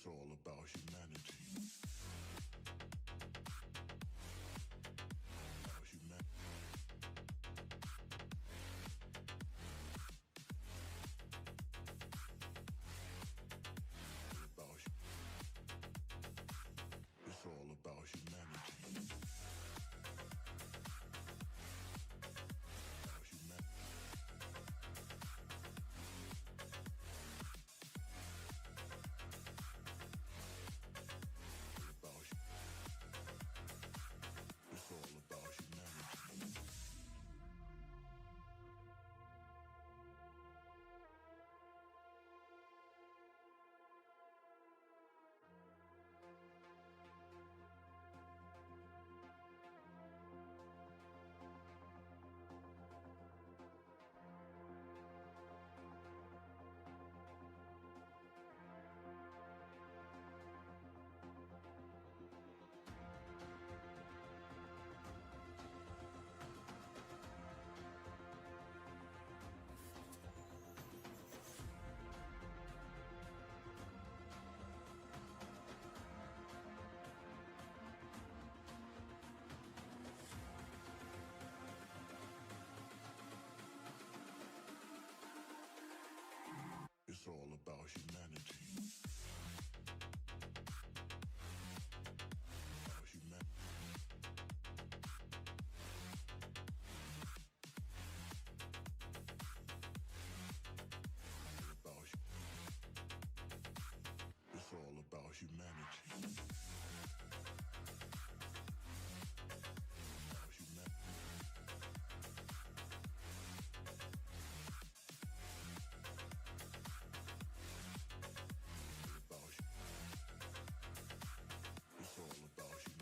It's all about humanity. About humanity. It's all about humanity. About humanity. It's all about humanity. It's all about humanity. About humanity. It's all about humanity. About humanity. It's all about humanity.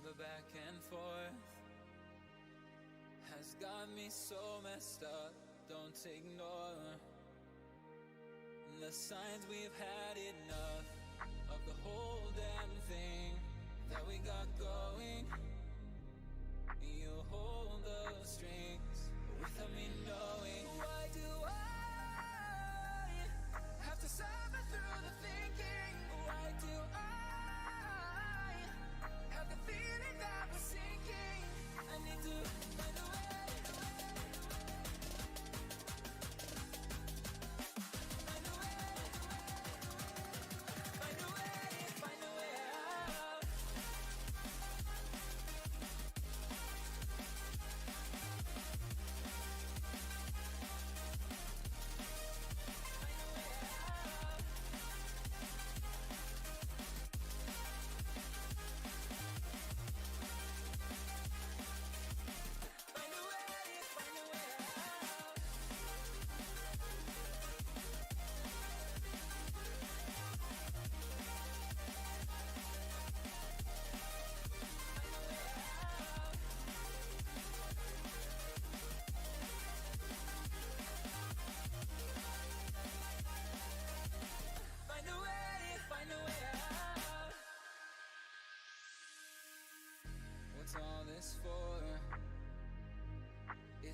The back and forth has got me so messed up. Don't ignore the signs. We've had enough of the whole damn thing that we got going. You hold the strings without me knowing. Why do I have to suffer through the thinking? Why do I have the feeling that we're sinking? I need to find a way. I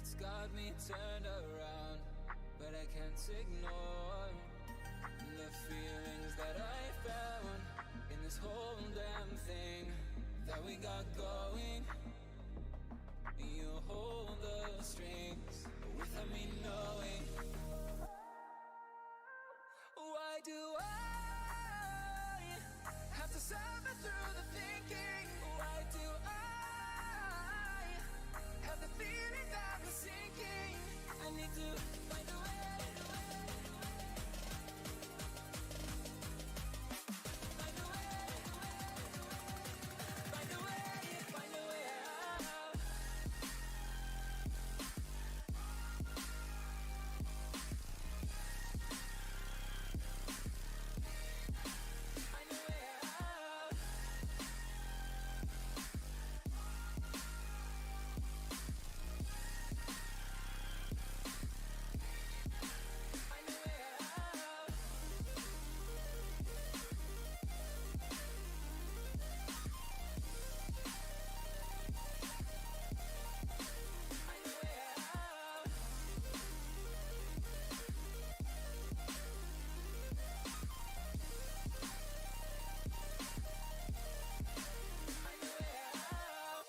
It's got me turned around, but I can't ignore the feelings that I found in this whole damn thing that we got going. You hold the strings without me knowing. Why do I have to suffer through the thinking? Why do I have the feeling that we're sinking? I need to find a way. Find a way. Find a way. Find a way out. Find a way out. Find a way out. Find a way out. Find a way out.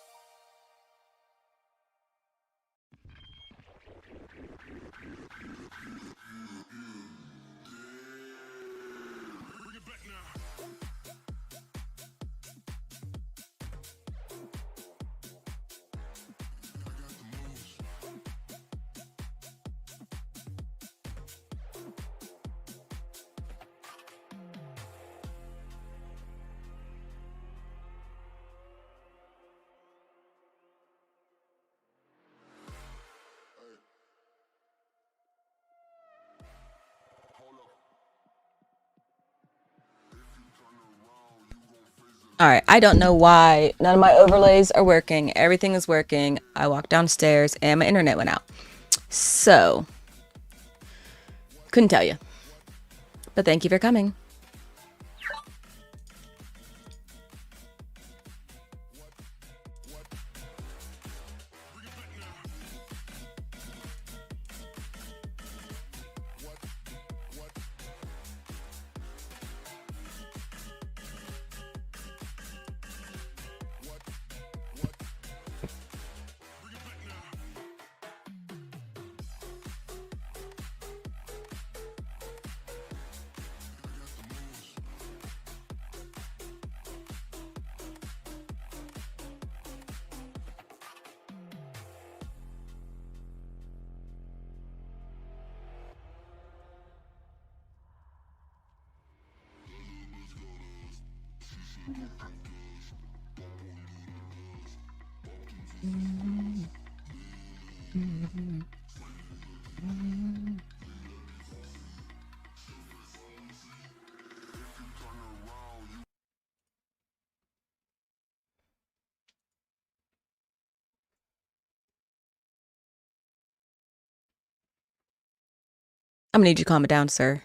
Bring it back now. I got the moves. Hey. Hold up. If you turn around, you gon' face it. All right, I don't know why none of my overlays are working. Everything is working. I walked downstairs and my internet went out. So, couldn't tell you. But thank you for coming. I'm gonna need you to calm it down, sir.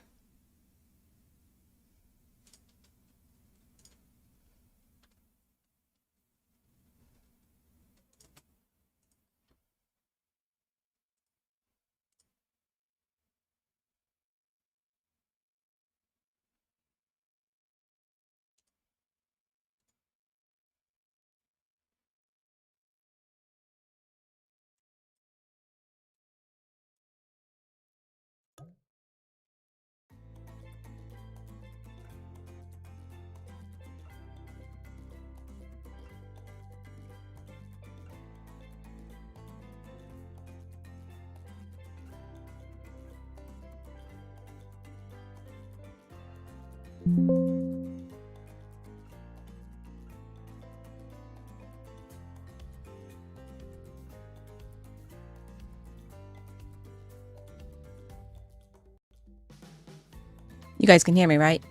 You guys can hear me, right?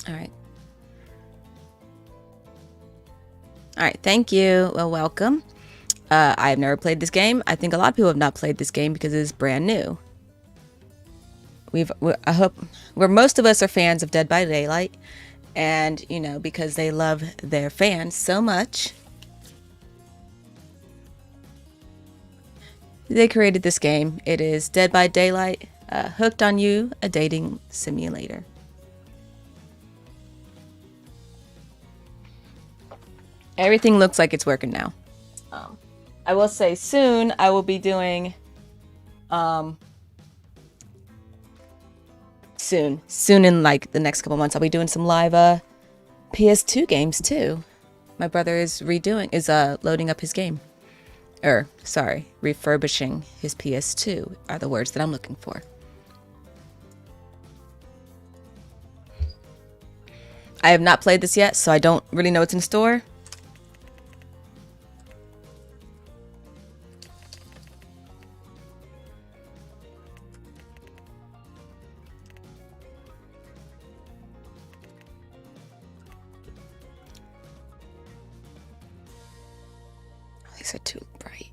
All right. All right, thank you. Well, welcome. I have never played this game. I think a lot of people have not played this game because it is brand new. I hope where most of us are fans of Dead by Daylight, and you know, because they love their fans so much, they created this game. It is Dead by Daylight, Hooked on You, a dating simulator. Everything looks like it's working now. I will say soon I will be doing soon in like the next couple months I'll be doing some live PS2 games too. My brother is loading up his game. Refurbishing his PS2 are the words that I'm looking for. I have not played this yet, so I don't really know what's in store. These are too bright.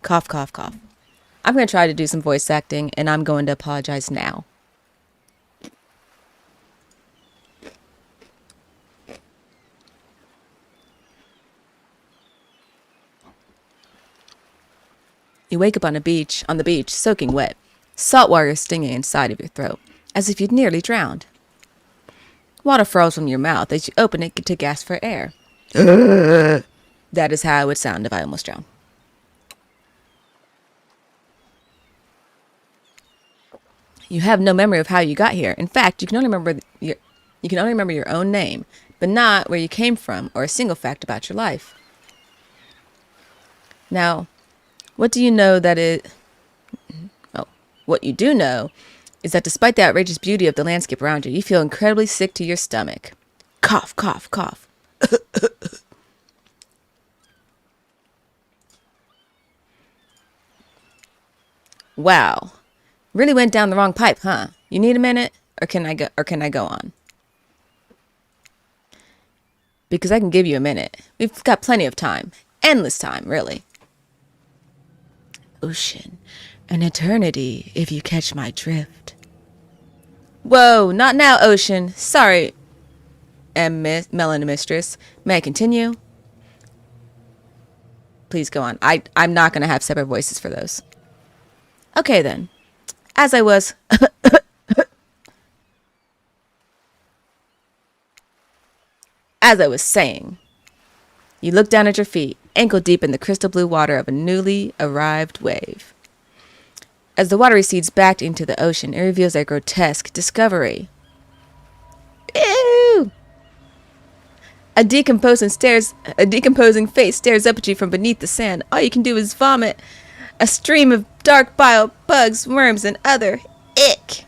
Cough, cough, cough. I'm going to try to do some voice acting, and I'm going to apologize now. You wake up on the beach, soaking wet. Salt water is stinging inside of your throat, as if you'd nearly drowned. Water falls from your mouth as you open it to gasp for air. That is how it would sound if I almost drowned. You have no memory of how you got here. In fact, you can only remember your own name, but not where you came from or a single fact about your life. Now, what you do know is that despite the outrageous beauty of the landscape around you, you feel incredibly sick to your stomach. Cough, cough, cough. Wow. Really went down the wrong pipe, huh? You need a minute, or can I go on? Because I can give you a minute. We've got plenty of time. Endless time, really. Ocean. An eternity, if you catch my drift. Whoa, not now, Ocean. Sorry, Melanie Mistress. May I continue? Please go on. I'm not going to have separate voices for those. Okay, then. As I was saying, you look down at your feet, ankle deep in the crystal blue water of a newly arrived wave. As the water recedes back into the ocean, it reveals a grotesque discovery. Ew! A decomposing face stares up at you from beneath the sand. All you can do is vomit a stream of dark bile, bugs, worms, and other ick.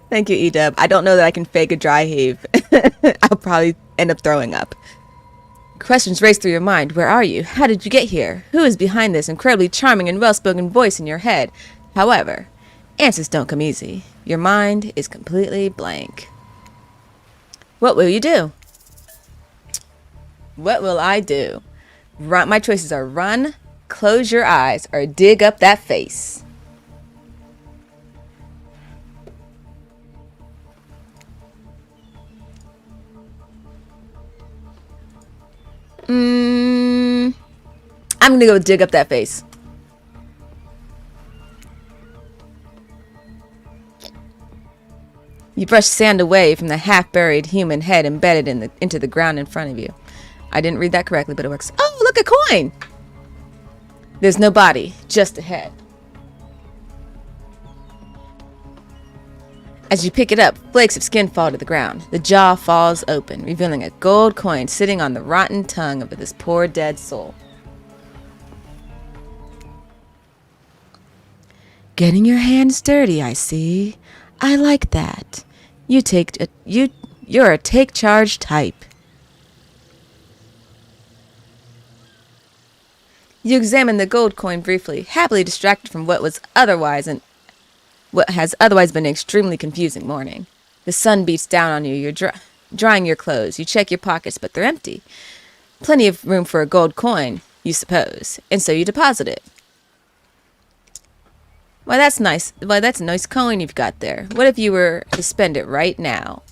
Thank you, Edub. I don't know that I can fake a dry heave. I'll probably end up throwing up. Questions race through your mind. Where are you? How did you get here? Who is behind this incredibly charming and well-spoken voice in your head? However, answers don't come easy. Your mind is completely blank. What will you do? What will I do? My choices are run, close your eyes, or dig up that face. I'm gonna go dig up that face. You brush sand away from the half-buried human head embedded into the ground in front of you. I didn't read that correctly, but it works. Oh, look, a coin! There's no body, just a head. As you pick it up, flakes of skin fall to the ground. The jaw falls open, revealing a gold coin sitting on the rotten tongue of this poor dead soul. Getting your hands dirty, I see. I like that. You're a take charge type. You examine the gold coin briefly, happily distracted from what has otherwise been an extremely confusing morning. The sun beats down on you. You're drying your clothes. You check your pockets, but they're empty. Plenty of room for a gold coin, you suppose, and so you deposit it. Why, that's nice. Why, that's a nice coin you've got there. What if you were to spend it right now?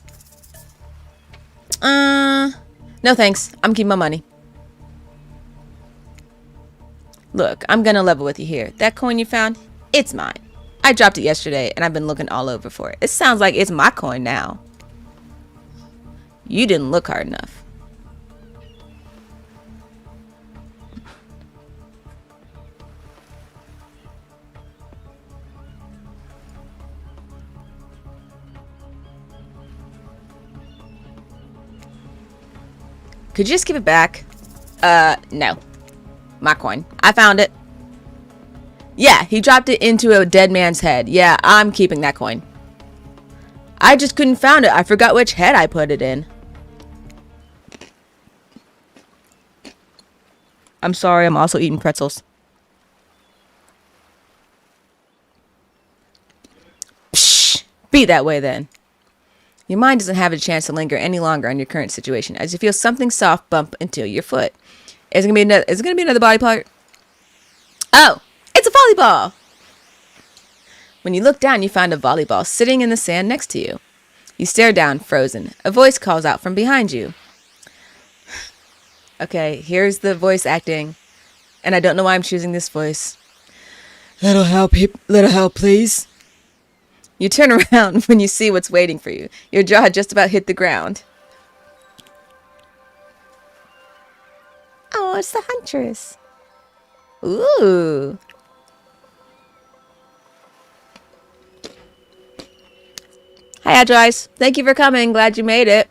No thanks. I'm keeping my money. Look, I'm gonna level with you here. That coin you found, it's mine. I dropped it yesterday, and I've been looking all over for it. It sounds like it's my coin now. You didn't look hard enough. Could you just give it back? No. My coin. I found it. Yeah, he dropped it into a dead man's head. Yeah, I'm keeping that coin. I just couldn't find it. I forgot which head I put it in. I'm sorry, I'm also eating pretzels. Psh, be that way then. Your mind doesn't have a chance to linger any longer on your current situation as you feel something soft bump into your foot. Is it gonna be another body part? Oh, it's a volleyball. When you look down, you find a volleyball sitting in the sand next to you. You stare down, frozen. A voice calls out from behind you. Okay, here's the voice acting, and I don't know why I'm choosing this voice. Little help, please. You turn around when you see what's waiting for you. Your jaw just about hit the ground. Oh, it's the huntress. Ooh. Hi, Agile Eyes. Thank you for coming. Glad you made it.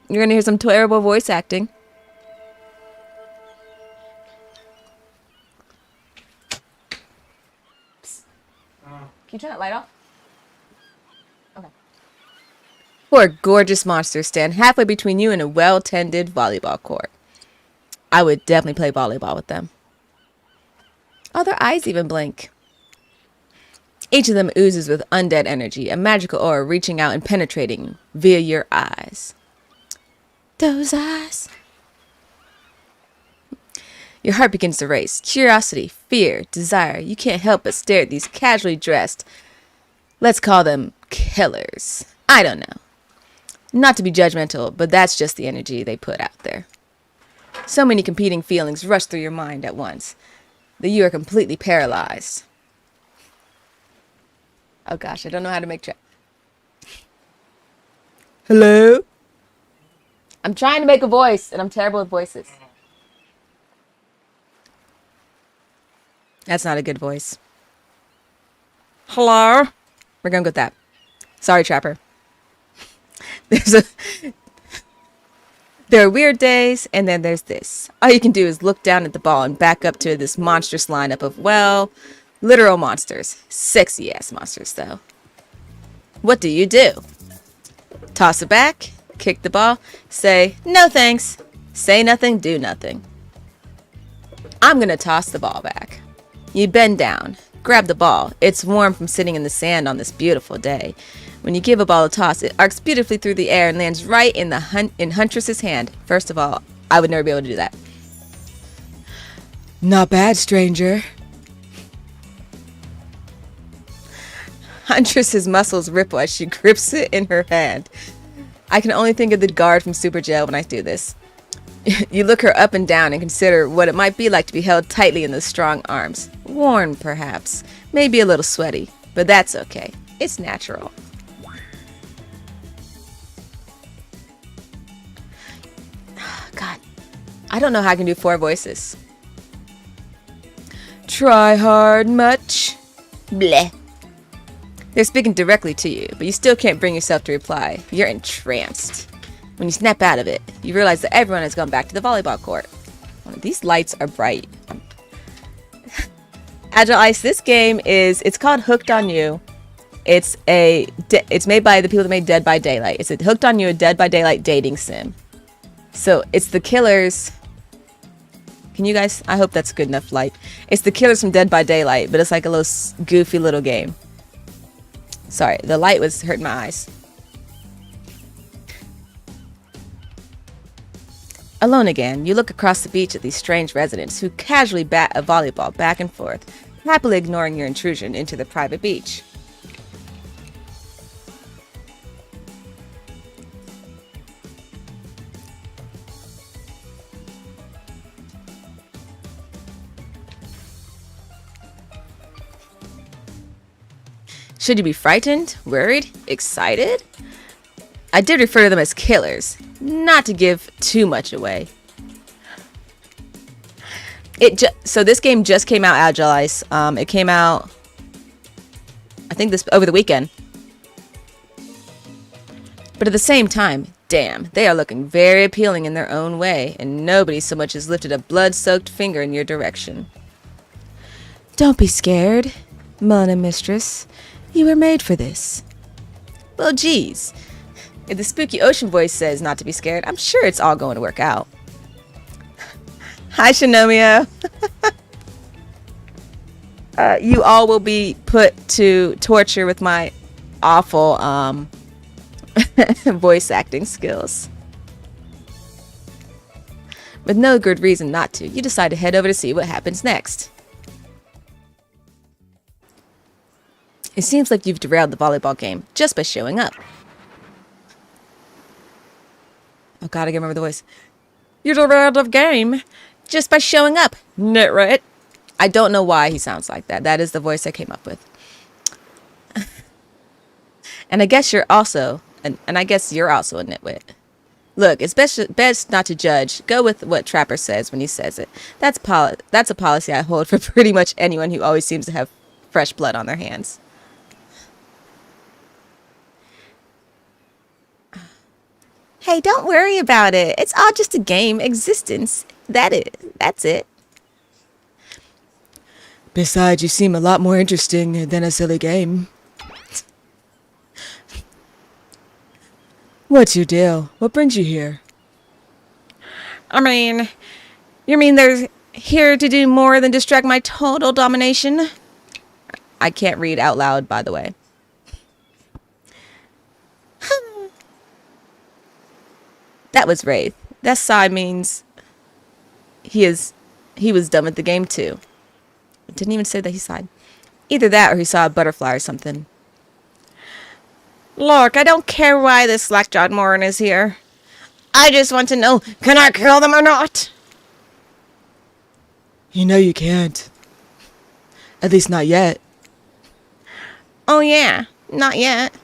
You're going to hear some terrible voice acting. Psst. Can you turn that light off? Okay. Four gorgeous monsters stand halfway between you and a well-tended volleyball court. I would definitely play volleyball with them. Oh, their eyes even blink. Each of them oozes with undead energy, a magical aura reaching out and penetrating via your eyes. Those eyes. Your heart begins to race. Curiosity, fear, desire. You can't help but stare at these casually dressed, let's call them killers. I don't know. Not to be judgmental, but that's just the energy they put out there. So many competing feelings rush through your mind at once that you are completely paralyzed. Oh gosh, I don't know how to make track. Hello? I'm trying to make a voice, and I'm terrible with voices. That's not a good voice. Hello? We're gonna go with that. Sorry, Trapper. There are weird days, and then there's this. All you can do is look down at the ball and back up to this monstrous lineup of, well, literal monsters. Sexy-ass monsters, though. What do you do? Toss it back, kick the ball, say, no thanks, say nothing, do nothing. I'm gonna toss the ball back. You bend down, grab the ball. It's warm from sitting in the sand on this beautiful day. When you give a ball a toss, it arcs beautifully through the air and lands right in Huntress's hand. First of all, I would never be able to do that. Not bad, stranger. Huntress's muscles ripple as she grips it in her hand. I can only think of the guard from Super Jail when I do this. You look her up and down and consider what it might be like to be held tightly in those strong arms. Worn, perhaps. Maybe a little sweaty. But that's okay. It's natural. God, I don't know how I can do 4 voices. Try hard much? Bleh. They're speaking directly to you, but you still can't bring yourself to reply. You're entranced. When you snap out of it, you realize that everyone has gone back to the volleyball court. These lights are bright. Agile Ice, this game it's called Hooked on You. It's made by the people that made Dead by Daylight. It's a Hooked on You, a Dead by Daylight dating sim. So it's the killers. Can you guys? I hope that's good enough light. It's the killers from Dead by Daylight, but it's like a little goofy little game. Sorry, the light was hurting my eyes. Alone again, you look across the beach at these strange residents who casually bat a volleyball back and forth, happily ignoring your intrusion into the private beach. Should you be frightened, worried, excited? I did refer to them as killers, not to give too much away. So this game just came out, Agile Ice. It came out, I think over the weekend. But at the same time, damn, they are looking very appealing in their own way, and nobody so much as lifted a blood-soaked finger in your direction. Don't be scared, Mona Mistress. You were made for this. Well, geez. If the spooky ocean voice says not to be scared, I'm sure it's all going to work out. Hi, Shinomio. You all will be put to torture with my awful voice acting skills. With no good reason not to, you decide to head over to see what happens next. It seems like you've derailed the volleyball game just by showing up. Oh god, I can't remember the voice. You derailed the game just by showing up. Nitwit. I don't know why he sounds like that. That is the voice I came up with. And I guess you're also, and I guess you're also a nitwit. Look, it's best not to judge. Go with what Trapper says when he says it. That's a policy I hold for pretty much anyone who always seems to have fresh blood on their hands. Hey, don't worry about it. It's all just a game. Existence. That's it. Besides, you seem a lot more interesting than a silly game. What's your deal? What brings you here? I mean, you mean they're here to do more than distract my total domination? I can't read out loud, by the way. That was Wraith. That sigh means he was done with the game too. It didn't even say that he sighed. Either that or he saw a butterfly or something. Look, I don't care why this slack-jawed moron is here. I just want to know, can I kill them or not? You know you can't. At least not yet. Oh yeah, not yet.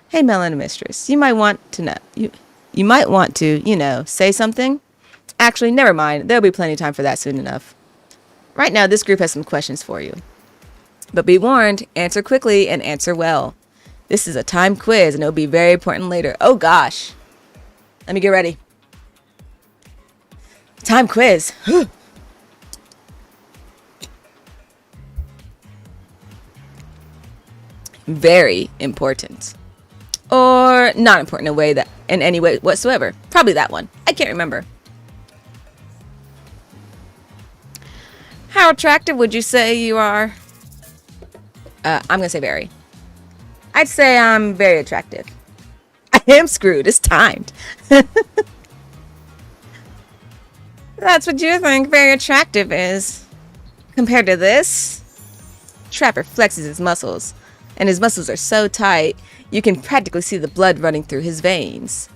Hey, Melon Mistress, you might want to know. You might want to, say something. Actually, never mind. There'll be plenty of time for that soon enough. Right now, this group has some questions for you. But be warned, answer quickly and answer well. This is a time quiz and it'll be very important later. Oh gosh. Let me get ready. Time quiz. Very important. Or not important in any way whatsoever. Probably that one. I can't remember. How attractive would you say you are? I'm going to say very. I'd say I'm very attractive. I am screwed. It's timed. That's what you think very attractive is. Compared to this, Trapper flexes his muscles. And his muscles are so tight, you can practically see the blood running through his veins.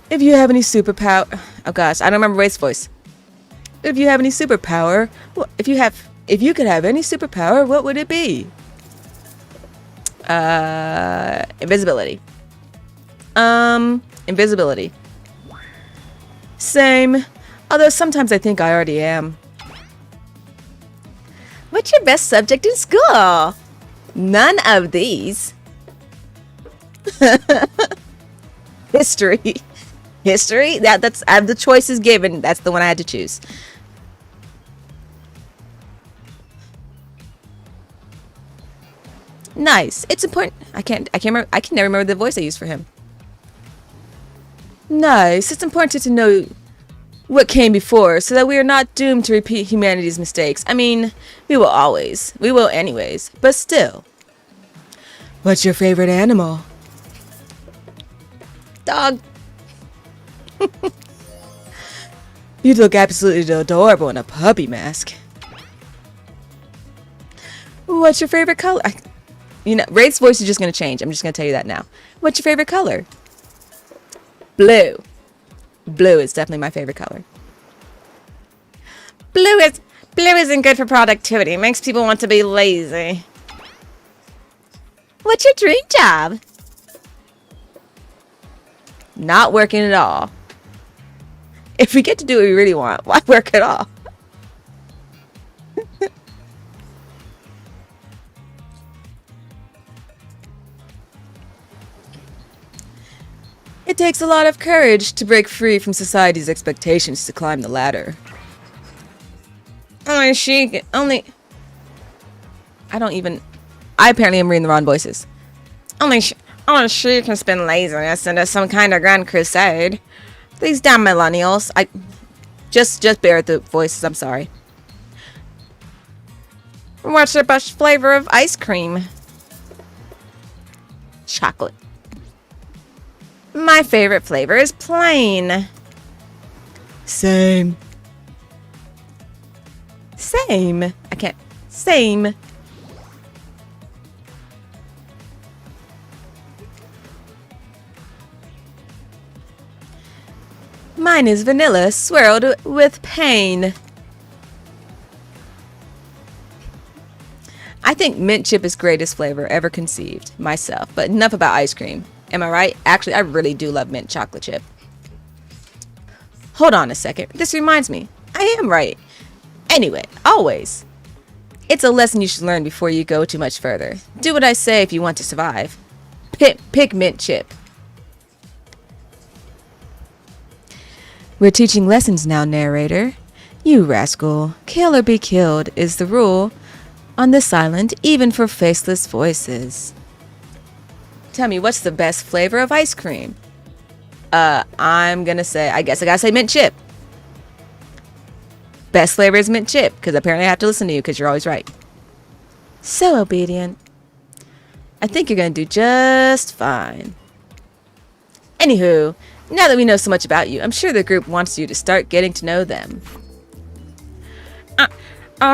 If you have any superpower... Oh gosh, I don't remember Ray's voice. If you have any superpower... Well, if you could have any superpower, what would it be? Invisibility. Invisibility. Same. Although sometimes I think I already am. What's your best subject in school? None of these. History. History? That's out of the choices given. That's the one I had to choose. Nice. It's important. I can't remember. I can never remember the voice I used for him. Nice. It's important to know what came before so that we are not doomed to repeat humanity's mistakes. I mean, we will always. We will anyways. But still. What's your favorite animal? Dog. You look absolutely adorable in a puppy mask. What's your favorite color? Wraith's voice is just going to change. I'm just going to tell you that now. What's your favorite color? Blue. Blue is definitely my favorite color. Blue isn't good for productivity. It makes people want to be lazy. What's your dream job? Not working at all. If we get to do what we really want, why work at all? It takes a lot of courage to break free from society's expectations to climb the ladder. I apparently am reading the wrong voices. Only she can spin laziness into some kind of grand crusade. These damn millennials. Just bear with the voices, I'm sorry. What's your best flavor of ice cream? Chocolate. My favorite flavor is plain. Same. Same. Same. Mine is vanilla swirled with pain. I think mint chip is greatest flavor ever conceived, myself. But enough about ice cream. Am I right? Actually, I really do love mint chocolate chip. Hold on a second. This reminds me. I am right. Anyway, always. It's a lesson you should learn before you go too much further. Do what I say if you want to survive. Pick mint chip. We're teaching lessons now, narrator. You rascal. Kill or be killed is the rule on this island, even for faceless voices. Tell me, what's the best flavor of ice cream? I'm gonna say, I guess I gotta say mint chip. Best flavor is mint chip, because apparently I have to listen to you, because you're always right. So obedient. I think you're gonna do just fine. Anywho, now that we know so much about you, I'm sure the group wants you to start getting to know them.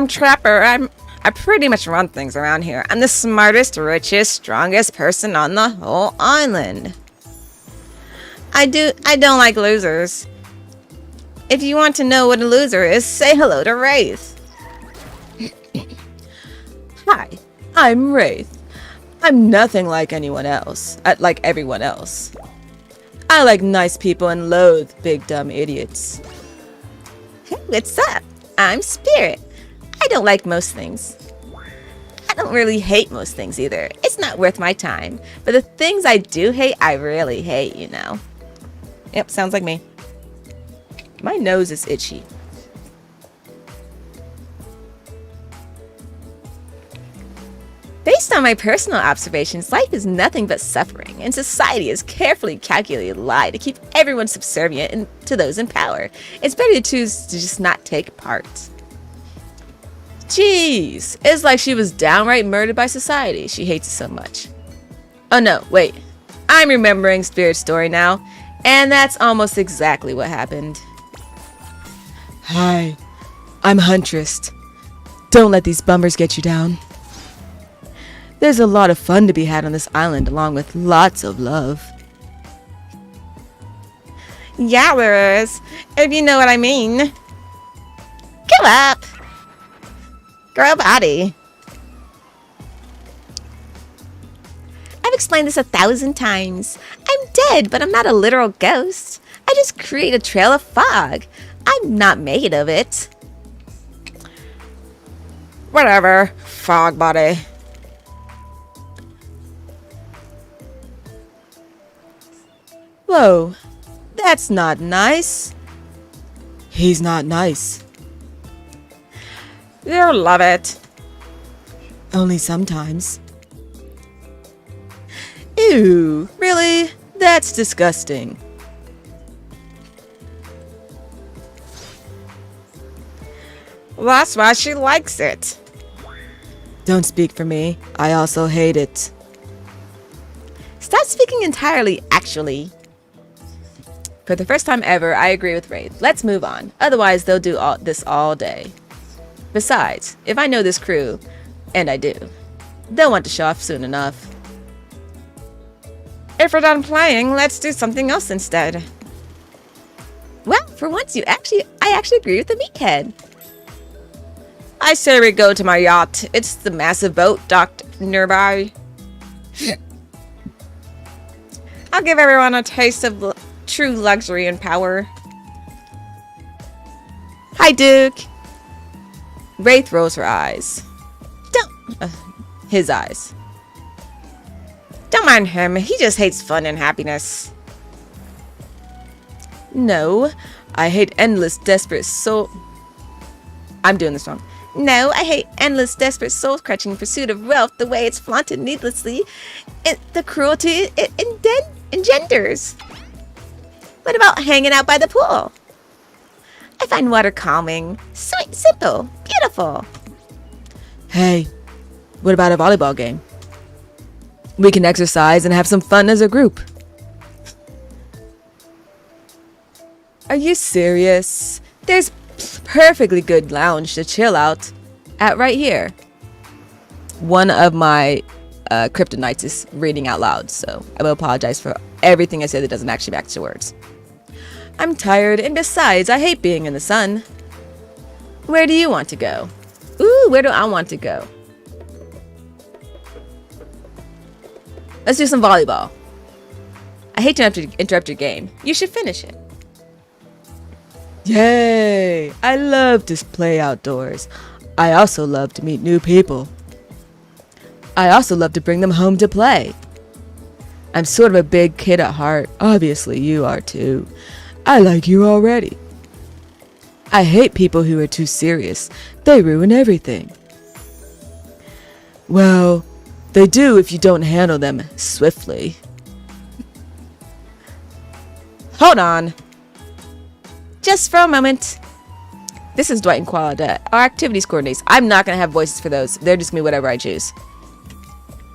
Trapper, I pretty much run things around here. I'm the smartest, richest, strongest person on the whole island. I don't like losers. If you want to know what a loser is, say hello to Wraith. Hi, I'm Wraith. I'm nothing like anyone else. Like everyone else. I like nice people and loathe big dumb idiots. Hey, what's up? I'm Spirit. I don't like most things. I don't really hate most things either. It's not worth my time. But the things I do hate, I really hate, you know. Yep, sounds like me. My nose is itchy. Based on my personal observations, life is nothing but suffering, and society is carefully calculated lie to keep everyone subservient to those in power. It's better to choose to just not take part. Jeez, it's like she was downright murdered by society. She hates it so much. Oh no, wait. I'm remembering Spirit's story now, and that's almost exactly what happened. Hi, I'm Huntress. Don't let these bummers get you down. There's a lot of fun to be had on this island, along with lots of love. Yeah, there is, if you know what I mean. Come up. Girl body. I've explained this 1,000 times. I'm dead, but I'm not a literal ghost. I just create a trail of fog. I'm not made of it. Whatever, fog body. Whoa, That's not nice. He's not nice. You'll love it. Only sometimes. Ew, really? That's disgusting. That's why she likes it. Don't speak for me. I also hate it. Stop speaking entirely, actually. For the first time ever, I agree with Wraith. Let's move on. Otherwise, they'll do this all day. Besides, if I know this crew, and I do, they'll want to show off soon enough. If we're done playing, let's do something else instead. Well, for once, I actually agree with the meathead. I say we go to my yacht. It's the massive boat docked nearby. I'll give everyone a taste of true luxury and power. Hi, Duke. Wraith rolls her eyes. His eyes. Don't mind him. He just hates fun and happiness. No, I hate endless, desperate soul. I'm doing this wrong. No, I hate endless, desperate, soul-crushing pursuit of wealth the way it's flaunted needlessly. The cruelty it engenders. What about hanging out by the pool? I find water calming, sweet, simple, beautiful. Hey, what about a volleyball game? We can exercise and have some fun as a group. Are you serious? There's perfectly good lounge to chill out at right here. One of my kryptonites is reading out loud, so I will apologize for everything I say that doesn't actually match the words. I'm tired, and besides, I hate being in the sun. Where do you want to go? Ooh, where do I want to go? Let's do some volleyball. I hate to interrupt your game. You should finish it. Yay! I love to play outdoors. I also love to meet new people. I also love to bring them home to play. I'm sort of a big kid at heart. Obviously, you are too. I like you already. I hate people who are too serious. They ruin everything. Well, they do if you don't handle them swiftly. Hold on. Just for a moment. This is Dwight and Claudette, our activities coordinators. I'm not going to have voices for those. They're just going to be whatever I choose.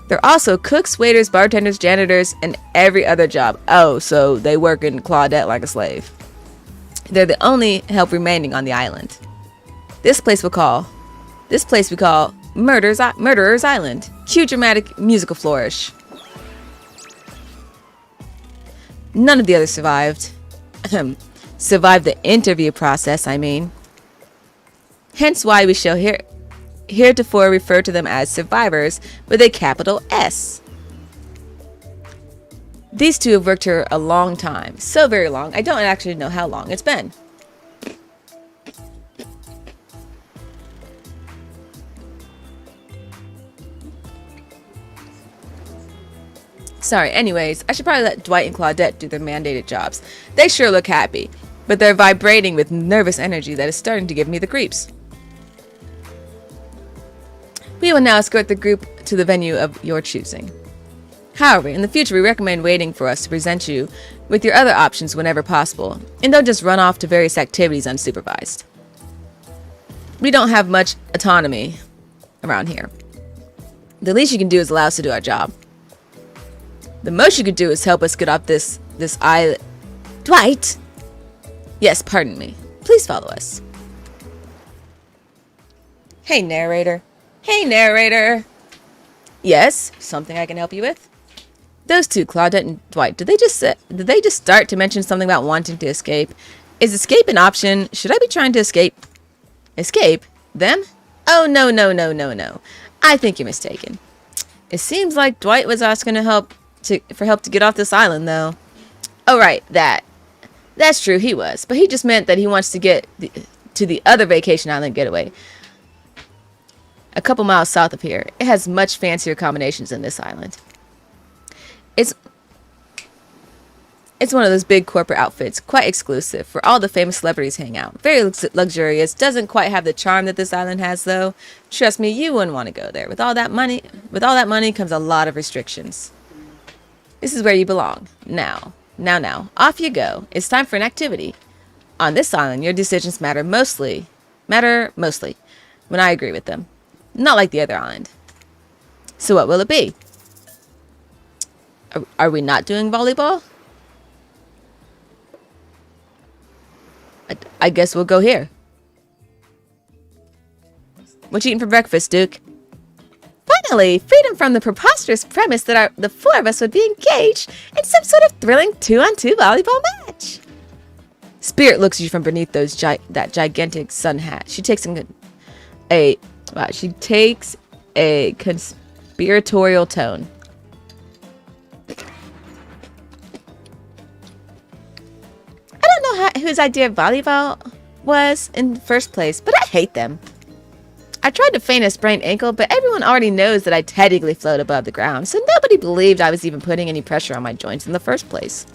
They're also cooks, waiters, bartenders, janitors, and every other job. Oh, so they work in Claudette like a slave. They're the only help remaining on the island. This place we call Murderer's Island. Cue dramatic musical flourish. None of the others survived. Survived the interview process, I mean. Hence why we shall heretofore refer to them as survivors with a capital S. These two have worked here a long time. So very long. I don't actually know how long it's been. Sorry, anyways, I should probably let Dwight and Claudette do their mandated jobs. They sure look happy, but they're vibrating with nervous energy that is starting to give me the creeps. We will now escort the group to the venue of your choosing. However, in the future, we recommend waiting for us to present you with your other options whenever possible, and don't just run off to various activities unsupervised. We don't have much autonomy around here. The least you can do is allow us to do our job. The most you could do is help us get off this island. Dwight! Yes, pardon me. Please follow us. Hey, narrator. Hey, narrator. Yes, something I can help you with? Those two, Claudette and Dwight, did they just start to mention something about wanting to escape? Is escape an option? Should I be trying to escape? Escape? Them? Oh, no. I think you're mistaken. It seems like Dwight was asking for help to get off this island, though. Oh, right, that's true, he was. But he just meant that he wants to get to the other vacation island getaway. A couple miles south of here. It has much fancier accommodations than this island. It's one of those big corporate outfits, quite exclusive, where all the famous celebrities hang out. Very luxurious. Doesn't quite have the charm that this island has, though. Trust me, you wouldn't want to go there. With all that money comes a lot of restrictions. This is where you belong. Now, off you go. It's time for an activity. On this island, your decisions matter mostly when I agree with them. Not like the other island. So what will it be? Are we not doing volleyball? I guess we'll go here. What you eating for breakfast, Duke? Finally, freedom from the preposterous premise that the four of us would be engaged in some sort of thrilling 2-on-2 volleyball match. Spirit looks at you from beneath that gigantic sun hat. She takes a conspiratorial tone. I don't know whose idea of volleyball was in the first place, but I hate them. I tried to feign a sprained ankle, but everyone already knows that I technically float above the ground, so nobody believed I was even putting any pressure on my joints in the first place.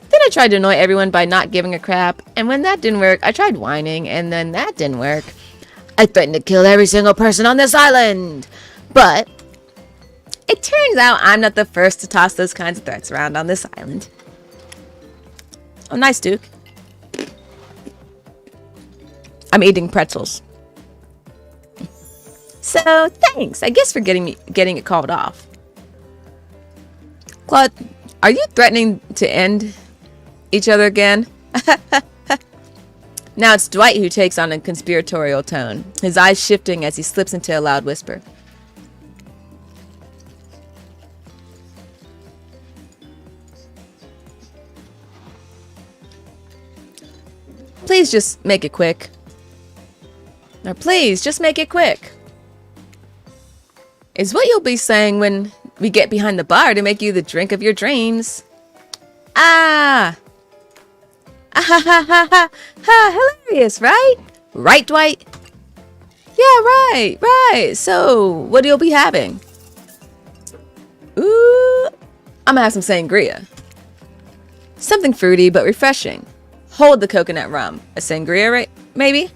Then I tried to annoy everyone by not giving a crap, and when that didn't work, I tried whining, and then that didn't work. I threatened to kill every single person on this island, but it turns out I'm not the first to toss those kinds of threats around on this island. Oh, nice, Duke. I'm eating pretzels. So, thanks, I guess, for getting it called off. Claude, are you threatening to end each other again? Now it's Dwight who takes on a conspiratorial tone, his eyes shifting as he slips into a loud whisper. Please just make it quick. Now, please just make it quick. Is what you'll be saying when we get behind the bar to make you the drink of your dreams. Ah! Ah ha ha ha ha ha! Hilarious, right? Right, Dwight? Yeah, right. So, what you'll be having? Ooh, I'm gonna have some sangria. Something fruity but refreshing. Hold the coconut rum. A sangria, right? Maybe?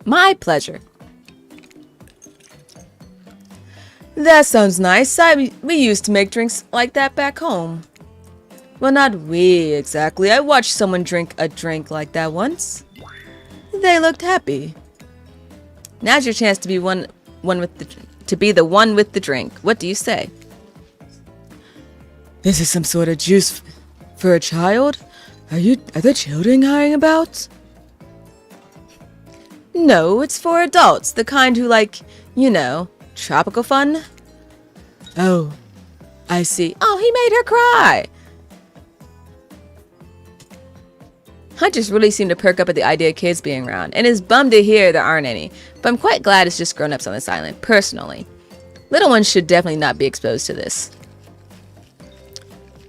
My pleasure. That sounds nice. We used to make drinks like that back home. Well, not we exactly. I watched someone drink a drink like that once. They looked happy. Now's your chance to be the one with the drink. What do you say? This is some sort of juice for a child? Are there children hanging about? No, it's for adults, the kind who like, tropical fun. Oh, I see. Oh, he made her cry. Hunters really seem to perk up at the idea of kids being around, and is bummed to hear there aren't any, but I'm quite glad it's just grown-ups on this island, personally. Little ones should definitely not be exposed to this.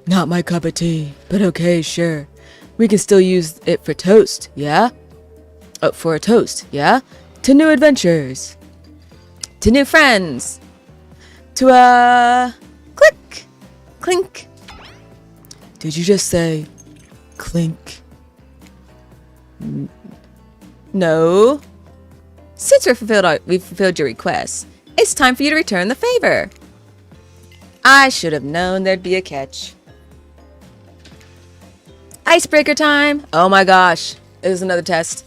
Not my cup of tea, but okay, sure. We can still use it for toast, yeah? Oh, for a toast, yeah? To new adventures. To new friends. To click. Clink. Did you just say clink? No. Since we've fulfilled your request, it's time for you to return the favor. I should have known there'd be a catch. Icebreaker time. Oh my gosh. It was another test.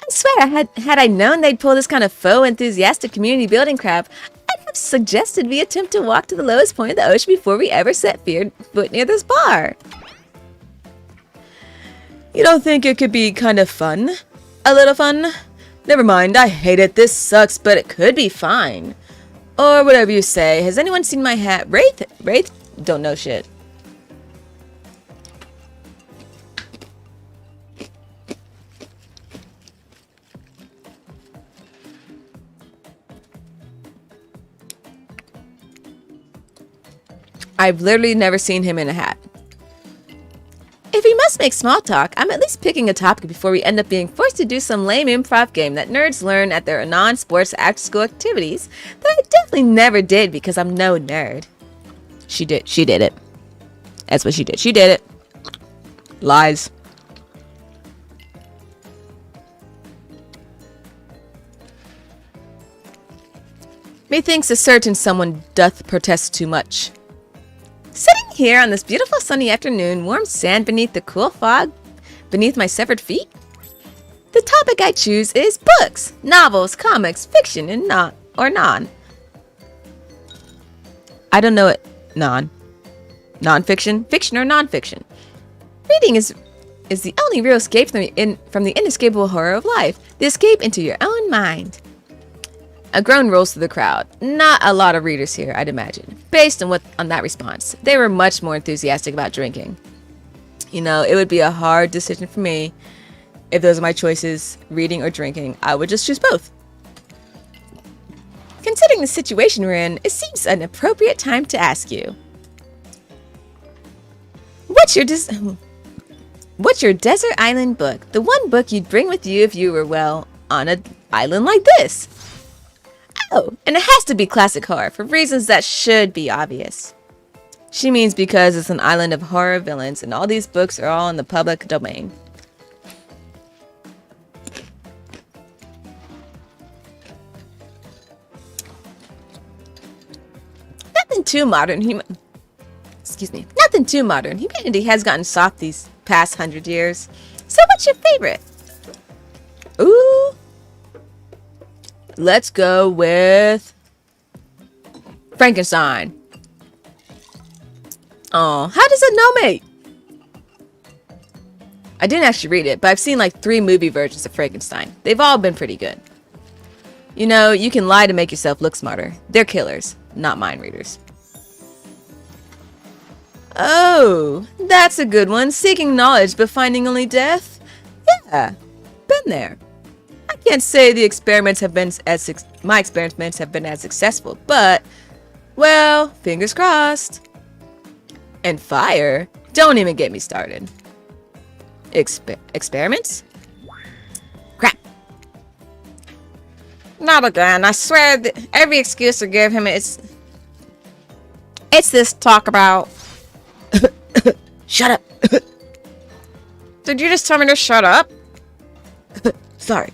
I swear, had I known they'd pull this kind of faux enthusiastic community building crap, I'd have suggested we attempt to walk to the lowest point of the ocean before we ever set foot near this bar. You don't think it could be kind of fun? A little fun? Never mind, I hate it. This sucks, but it could be fine. Or whatever you say. Has anyone seen my hat? Wraith? Don't know shit. I've literally never seen him in a hat. If we must make small talk, I'm at least picking a topic before we end up being forced to do some lame improv game that nerds learn at their non-sports after-school activities that I definitely never did because I'm no nerd. She did it. That's what she did. She did it. Lies. Methinks a certain someone doth protest too much. Sitting here on this beautiful sunny afternoon, warm sand beneath the cool fog beneath my severed feet? The topic I choose is books, novels, comics, fiction, and non. I don't know it. Non-fiction, fiction, or non-fiction. Reading is the only real escape from the inescapable horror of life, the escape into your own mind. A groan rolls through the crowd. Not a lot of readers here, I'd imagine. Based on that response, they were much more enthusiastic about drinking. You know, it would be a hard decision for me if those are my choices, reading or drinking. I would just choose both. Considering the situation we're in, it seems an appropriate time to ask you. What's your desert island book? The one book you'd bring with you if you were, well, on an island like this. Oh, and it has to be classic horror for reasons that should be obvious. She means because it's an island of horror villains and all these books are all in the public domain. Nothing too modern. Nothing too modern. Humanity has gotten soft these past 100 years. So what's your favorite? Ooh. Let's go with Frankenstein. Oh, how does it know me? I didn't actually read it, but I've seen like 3 movie versions of Frankenstein. They've all been pretty good. You know, you can lie to make yourself look smarter. They're killers, not mind readers. Oh, that's a good one. Seeking knowledge but finding only death? Yeah, been there. I can't say the experiments have been my experiments have been as successful, but, well, fingers crossed. And fire? Don't even get me started. Experiments? Crap. Not again. I swear that every excuse I give him it's this talk about. Shut up. Did you just tell me to shut up? Sorry.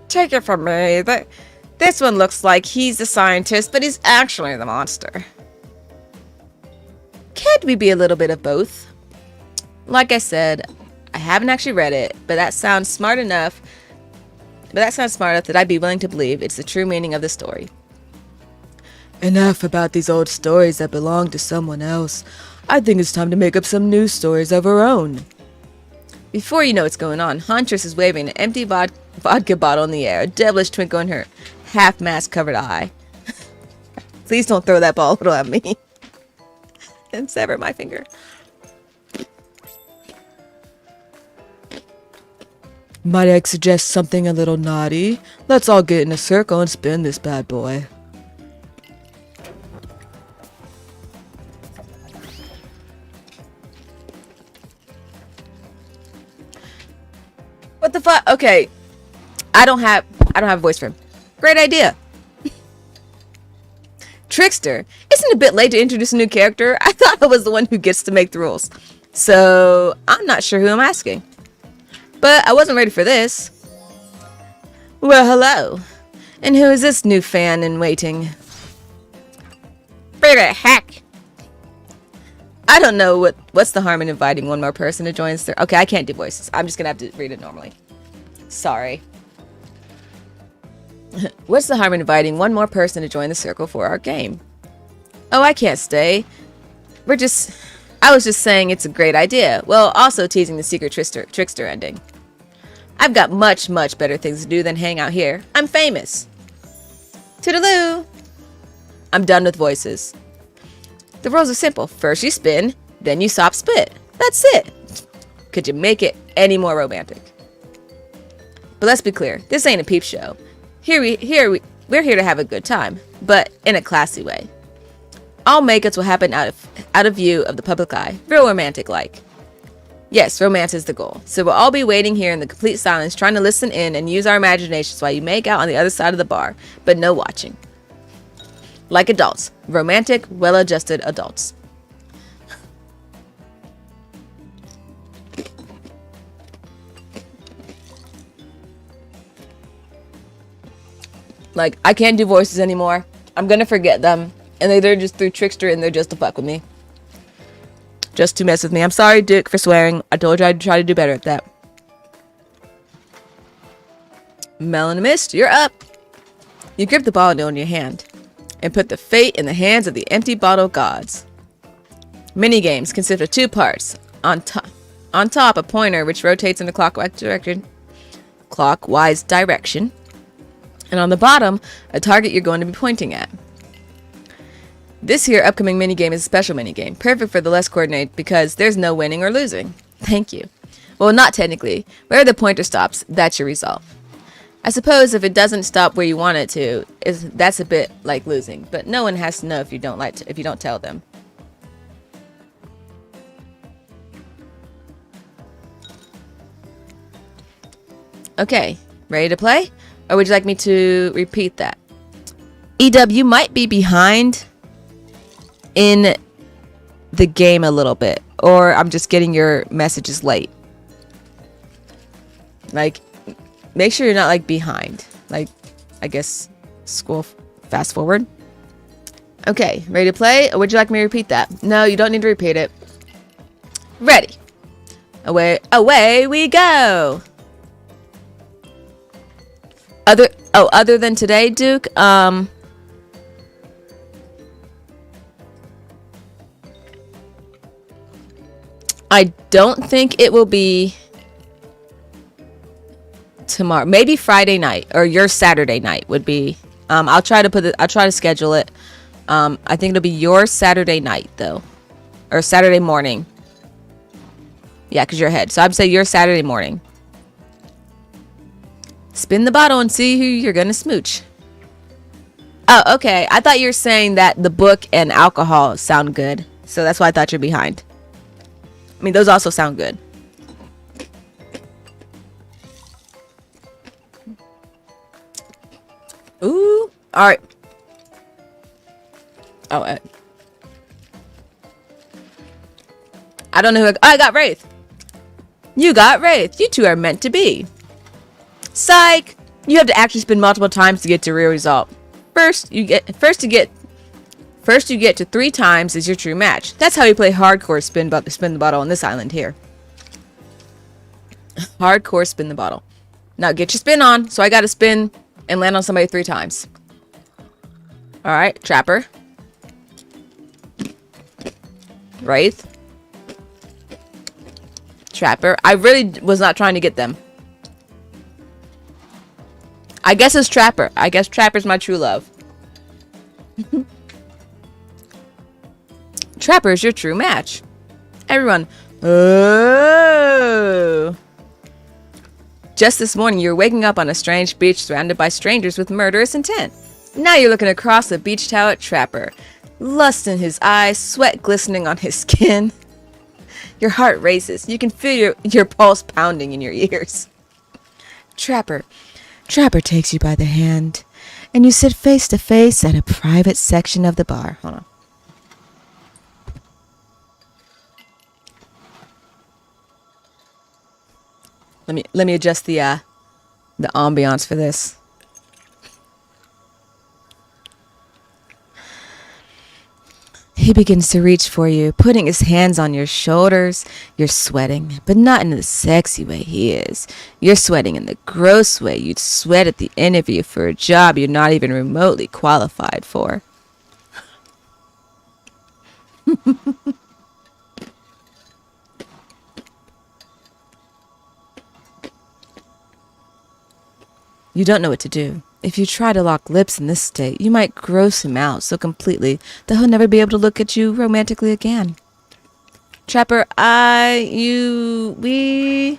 Take it from me. This one looks like he's the scientist, but he's actually the monster. Can't we be a little bit of both? Like I said, I haven't actually read it, but that sounds smart enough. That I'd be willing to believe it's the true meaning of the story. Enough about these old stories that belong to someone else. I think it's time to make up some new stories of our own. Before you know what's going on, Huntress is waving an empty vodka bottle in the air, a devilish twinkle in her half-mask covered eye. Please don't throw that bottle at me. And sever my finger. Might I suggest something a little naughty? Let's all get in a circle and spin this bad boy. What the fuck? Okay. I don't have a voice for him. Great idea. Trickster. Isn't it a bit late to introduce a new character? I thought I was the one who gets to make the rules. So, I'm not sure who I'm asking. But I wasn't ready for this. Well, hello. And who is this new fan in waiting? Bring it heck. I don't know what's the harm in inviting one more person to join us. Okay, I can't do voices. I'm just gonna have to read it normally. Sorry. What's the harm in inviting one more person to join the circle for our game? Oh, I can't stay. I was just saying it's a great idea. Well, also teasing the secret trickster ending. I've got much, much better things to do than hang out here. I'm famous. Toodaloo. I'm done with voices. The rules are simple. First you spin, then you stop spit. That's it. Could you make it any more romantic? But let's be clear, this ain't a peep show. We're here to have a good time, but in a classy way. All makeups will happen out of view of the public eye. Real romantic like. Yes, romance is the goal. So we'll all be waiting here in the complete silence, trying to listen in and use our imaginations while you make out on the other side of the bar, but no watching. Like adults. Romantic, well-adjusted adults. Like, I can't do voices anymore. I'm gonna forget them. And they're just through Trickster and they're just to fuck with me. Just to mess with me. I'm sorry, Duke, for swearing. I told you I'd try to do better at that. Melon Mist, you're up. You grip the bottle in your hand and put the fate in the hands of the empty bottle gods. Minigames consist of 2 parts. On top, a pointer which rotates in the clockwise direction. And on the bottom, a target you're going to be pointing at. This here upcoming minigame is a special minigame, perfect for the less coordinated because there's no winning or losing. Thank you. Well, not technically. Where the pointer stops, that's your result. I suppose if it doesn't stop where you want it to, that's a bit like losing, but no one has to know if you don't tell them. Okay, ready to play? Or would you like me to repeat that? EW might be behind in the game a little bit, or I'm just getting your messages late. Like, make sure you're not like behind. Like, I guess scroll fast forward. Okay, ready to play? Or would you like me to repeat that? No, you don't need to repeat it. Ready. Away we go. Other than today, Duke, I don't think it will be tomorrow. Maybe Friday night or your Saturday night would be. I'll try to schedule it. I think it'll be your Saturday night though, or Saturday morning. Yeah, because you're ahead. So I'd say your Saturday morning. Spin the bottle and see who you're gonna smooch. Oh, okay. I thought you were saying that the book and alcohol sound good, so that's why I thought you're behind. I mean, those also sound good. Ooh. All right. Oh, I don't know who I got Wraith. You got Wraith. You two are meant to be. Psych. You have to actually spin multiple times to get to real result. First you get to 3 times is your true match. That's how you play hardcore spin the bottle on this island here. Hardcore spin the bottle. Now get your spin on. So I got to spin and land on somebody 3 times. All right, Trapper. Wraith. Trapper. I really was not trying to get them. I guess it's Trapper. I guess Trapper's my true love. Trapper is your true match. Everyone. Oh. Just this morning, you were waking up on a strange beach surrounded by strangers with murderous intent. Now you're looking across the beach towel at Trapper. Lust in his eyes, sweat glistening on his skin. Your heart races. You can feel your pulse pounding in your ears. Trapper takes you by the hand, and you sit face to face at a private section of the bar. Hold on. Let me adjust the ambiance for this. He begins to reach for you, putting his hands on your shoulders. You're sweating, but not in the sexy way he is. You're sweating in the gross way you'd sweat at the interview for a job you're not even remotely qualified for. You don't know what to do. If you try to lock lips in this state, you might gross him out so completely that he'll never be able to look at you romantically again. Trapper, we...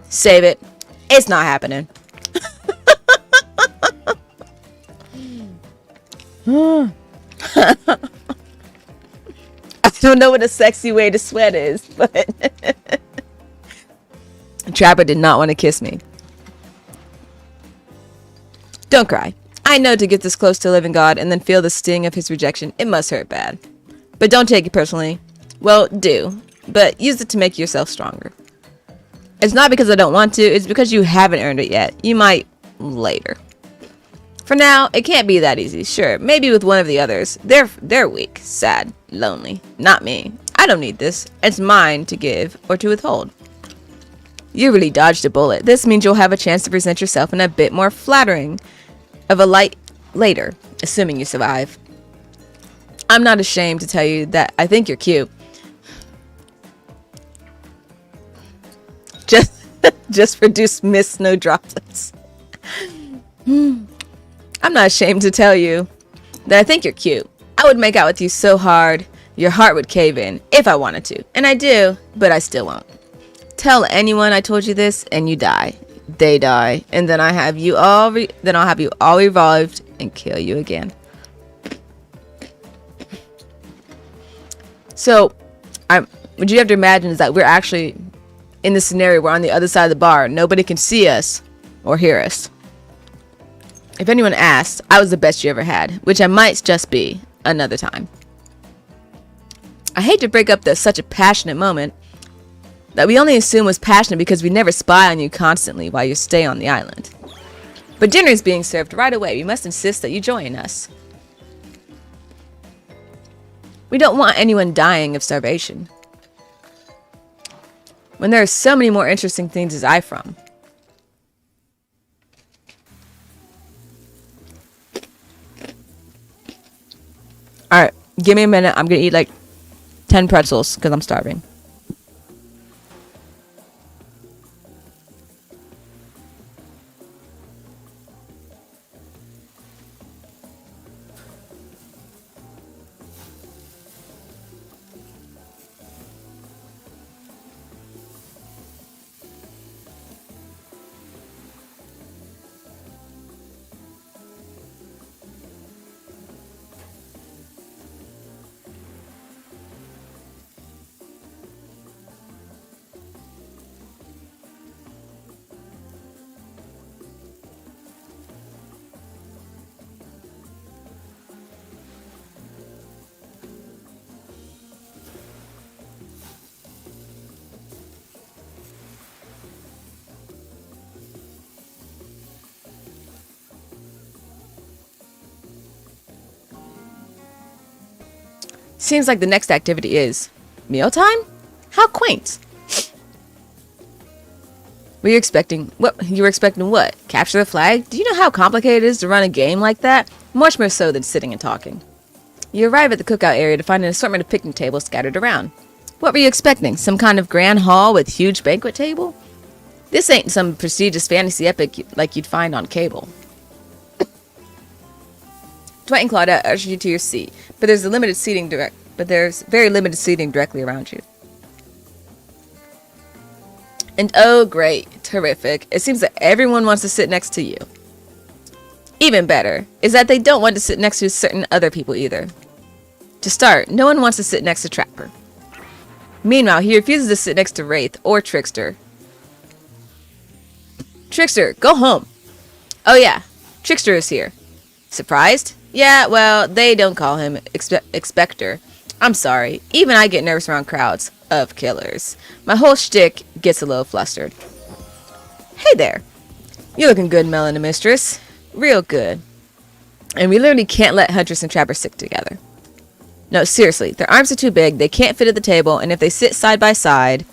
Save it. It's not happening. Don't know what a sexy way to sweat is, but Trapper did not want to kiss me. Don't cry. I know to get this close to living God and then feel the sting of his rejection, it must hurt bad. But don't take it personally. Well, do, but use it to make yourself stronger. It's not because I don't want to, it's because you haven't earned it yet. You might later. For now, it can't be that easy. Sure, maybe with one of the others. They're weak, sad, lonely. Not me. I don't need this. It's mine to give or to withhold. You really dodged a bullet. This means you'll have a chance to present yourself in a bit more flattering of a light later, assuming you survive. I'm not ashamed to tell you that I think you're cute. Just produce mist snow droplets. I'm not ashamed to tell you that I think you're cute. I would make out with you so hard, your heart would cave in if I wanted to. And I do, but I still won't. Tell anyone I told you this and you die. They die. And then I'll have you all revived and kill you again. So, what you have to imagine is that we're actually in this scenario. We're on the other side of the bar. Nobody can see us or hear us. If anyone asks, I was the best you ever had, which I might just be another time. I hate to break up such a passionate moment that we only assume was passionate because we never spy on you constantly while you stay on the island. But dinner is being served right away. We must insist that you join us. We don't want anyone dying of starvation, when there are so many more interesting things to die from. Alright, give me a minute. I'm gonna eat like 10 pretzels because I'm starving. Seems like the next activity is mealtime? How quaint. Were you expecting what? You were expecting what? Capture the flag? Do you know how complicated it is to run a game like that? Much more so than sitting and talking. You arrive at the cookout area to find an assortment of picnic tables scattered around. What were you expecting? Some kind of grand hall with huge banquet table? This ain't some prestigious fantasy epic like you'd find on cable. Dwight and Claudette usher you to your seat, but there's very limited seating directly around you. And oh great, terrific, it seems that everyone wants to sit next to you. Even better is that they don't want to sit next to certain other people either. To start, no one wants to sit next to Trapper. Meanwhile, he refuses to sit next to Wraith or Trickster. Trickster, go home. Oh yeah, Trickster is here. Surprised? Yeah, well, they don't call him Expector. I'm sorry, even I get nervous around crowds of killers. My whole shtick gets a little flustered. Hey there. You're looking good, Melanie Mistress. Real good. And we literally can't let Huntress and Trapper sit together. No, seriously, their arms are too big, they can't fit at the table, and if they sit side by side...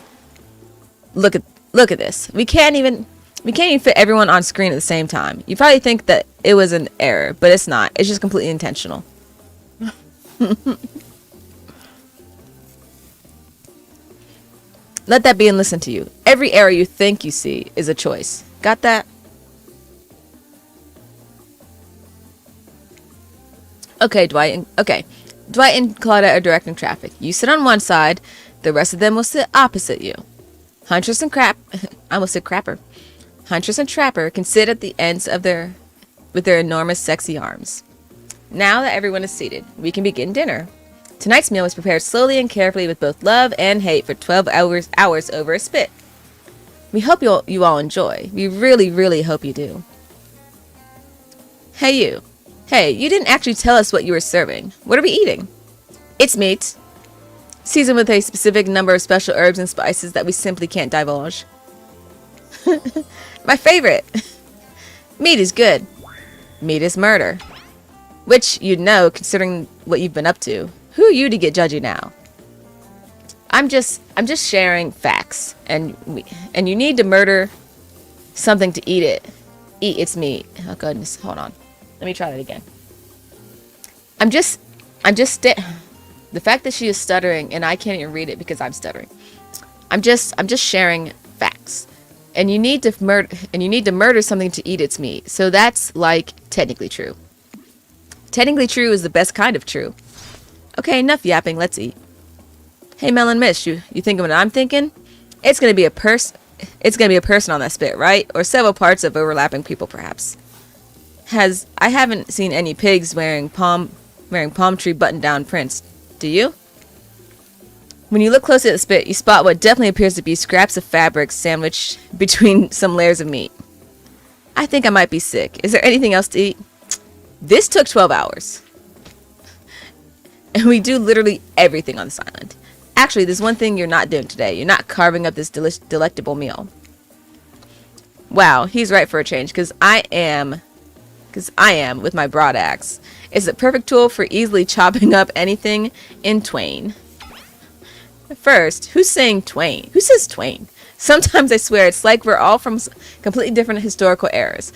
Look at this. We can't even fit everyone on screen at the same time. You probably think that it was an error, but it's not. It's just completely intentional. Let that be and listen to you. Every error you think you see is a choice. Got that? Okay, Dwight and Claudette are directing traffic. You sit on one side, the rest of them will sit opposite you. Huntress and Crapper. Huntress and Trapper can sit at the ends of with their enormous sexy arms. Now that everyone is seated, we can begin dinner. Tonight's meal was prepared slowly and carefully with both love and hate for 12 hours over a spit. We hope you all enjoy. We really, really hope you do. Hey, you. Hey, you didn't actually tell us what you were serving. What are we eating? It's meat, seasoned with a specific number of special herbs and spices that we simply can't divulge. My favorite. Meat is good. Meat is murder. Which you'd know, considering what you've been up to. Who are you to get judgy now? I'm just sharing facts, and you need to murder something to eat it. Eat its meat. Oh goodness, hold on. Let me try that again. The fact that she is stuttering and I can't even read it because I'm stuttering. I'm just sharing facts. And you need to murder something to eat its meat. So that's like technically true. Technically true is the best kind of true. Okay, enough yapping, let's eat. Hey Melon Miss, you thinking what I'm thinking? It's gonna be a person on that spit, right? Or several parts of overlapping people perhaps. I haven't seen any pigs wearing palm tree button down prints. Do you? When you look closely at the spit, you spot what definitely appears to be scraps of fabric sandwiched between some layers of meat. I think I might be sick. Is there anything else to eat? This took 12 hours. And we do literally everything on this island. Actually, there's one thing you're not doing today. You're not carving up this delectable meal. Wow, he's right for a change, because I am with my broad axe. It's a perfect tool for easily chopping up anything in twain. First, who's saying twain? Who says twain? Sometimes I swear it's like we're all from completely different historical eras.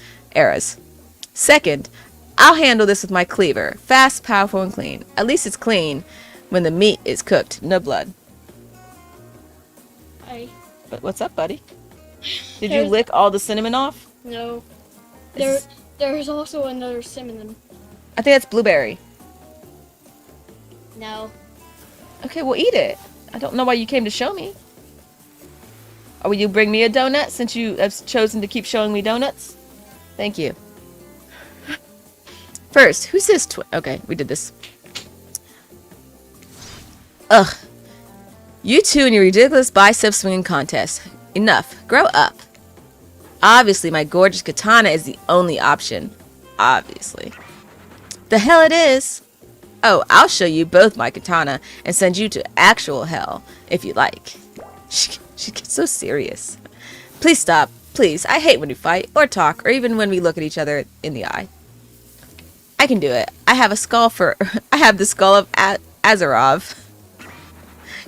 Second, I'll handle this with my cleaver. Fast, powerful, and clean. At least it's clean when the meat is cooked. No blood. Hi. But what's up, buddy? Did you lick all the cinnamon off? No. There's also another cinnamon. I think that's blueberry. No. Okay, well eat it. I don't know why you came to show me. Or will you bring me a donut since you have chosen to keep showing me donuts? Thank you. First, who says okay, we did this. Ugh. You two and your ridiculous bicep swinging contest. Enough. Grow up. Obviously, my gorgeous katana is the only option. Obviously. The hell it is. Oh, I'll show you both my katana and send you to actual hell, if you like. She gets so serious. Please stop. Please. I hate when we fight, or talk, or even when we look at each other in the eye. I can do it. I have the skull of Azarov.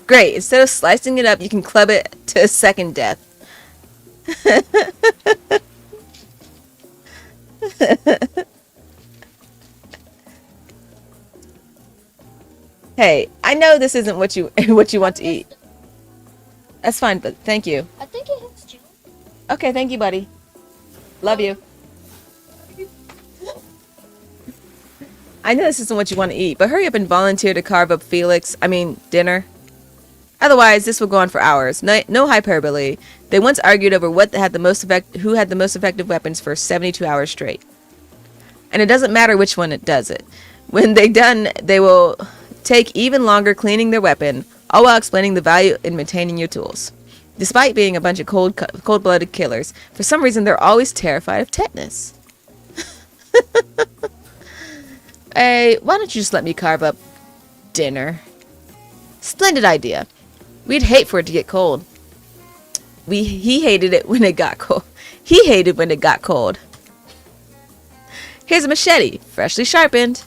Great. Instead of slicing it up, you can club it to a second death. Hey, I know this isn't what you want to eat. That's fine, but thank you. I think it hits Jill. Okay, thank you, buddy. Love you. I know this isn't what you want to eat, but hurry up and volunteer to carve up dinner. Otherwise, this will go on for hours. No hyperbole. They once argued over who had the most effective weapons for 72 hours straight. And it doesn't matter which one it does it. When they're done, they will take even longer cleaning their weapon, all while explaining the value in maintaining your tools. Despite being a bunch of cold-blooded killers, for some reason they're always terrified of tetanus. Hey, why don't you just let me carve up dinner? Splendid idea. We'd hate for it to get cold. He hated it when it got cold. He hated when it got cold. Here's a machete, freshly sharpened.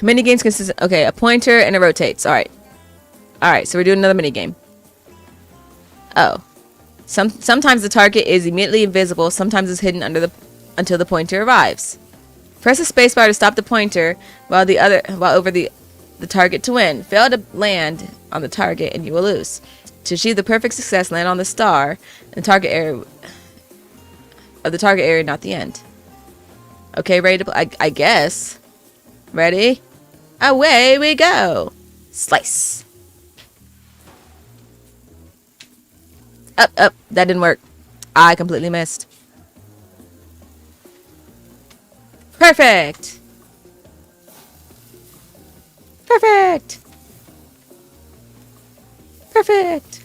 Minigames consist. Okay, a pointer and it rotates. All right. So we're doing another minigame. Oh, sometimes the target is immediately invisible. Sometimes it's hidden until the pointer arrives. Press the spacebar to stop the pointer while over the target to win. Fail to land on the target and you will lose. To achieve the perfect success, land on the star in the target area not the end. Okay, ready to play? I guess. Ready? Away we go. Slice. Up. That didn't work. I completely missed. Perfect! Perfect! Perfect!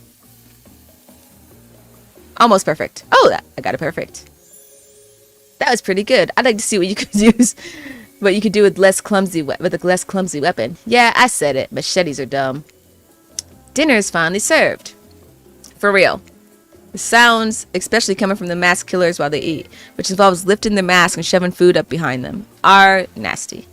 Almost perfect. Oh, I got it perfect. That was pretty good. I'd like to see what you could use, what you could do with a less clumsy weapon. Yeah, I said it. Machetes are dumb. Dinner is finally served. For real. The sounds, especially coming from the masked killers while they eat, which involves lifting their mask and shoving food up behind them, are nasty.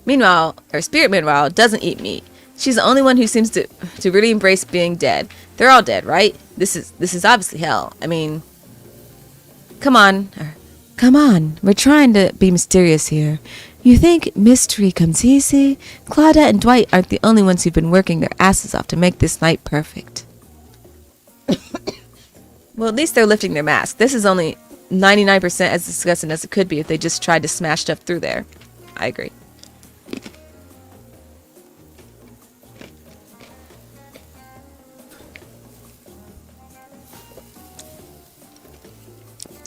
Meanwhile, her spirit meanwhile doesn't eat meat. She's the only one who seems to really embrace being dead. They're all dead, right? This is obviously hell. I mean, come on. Come on. We're trying to be mysterious here. You think mystery comes easy? Claudette and Dwight aren't the only ones who've been working their asses off to make this night perfect. Well, at least they're lifting their mask. This is only 99% as disgusting as it could be if they just tried to smash stuff through there. I agree.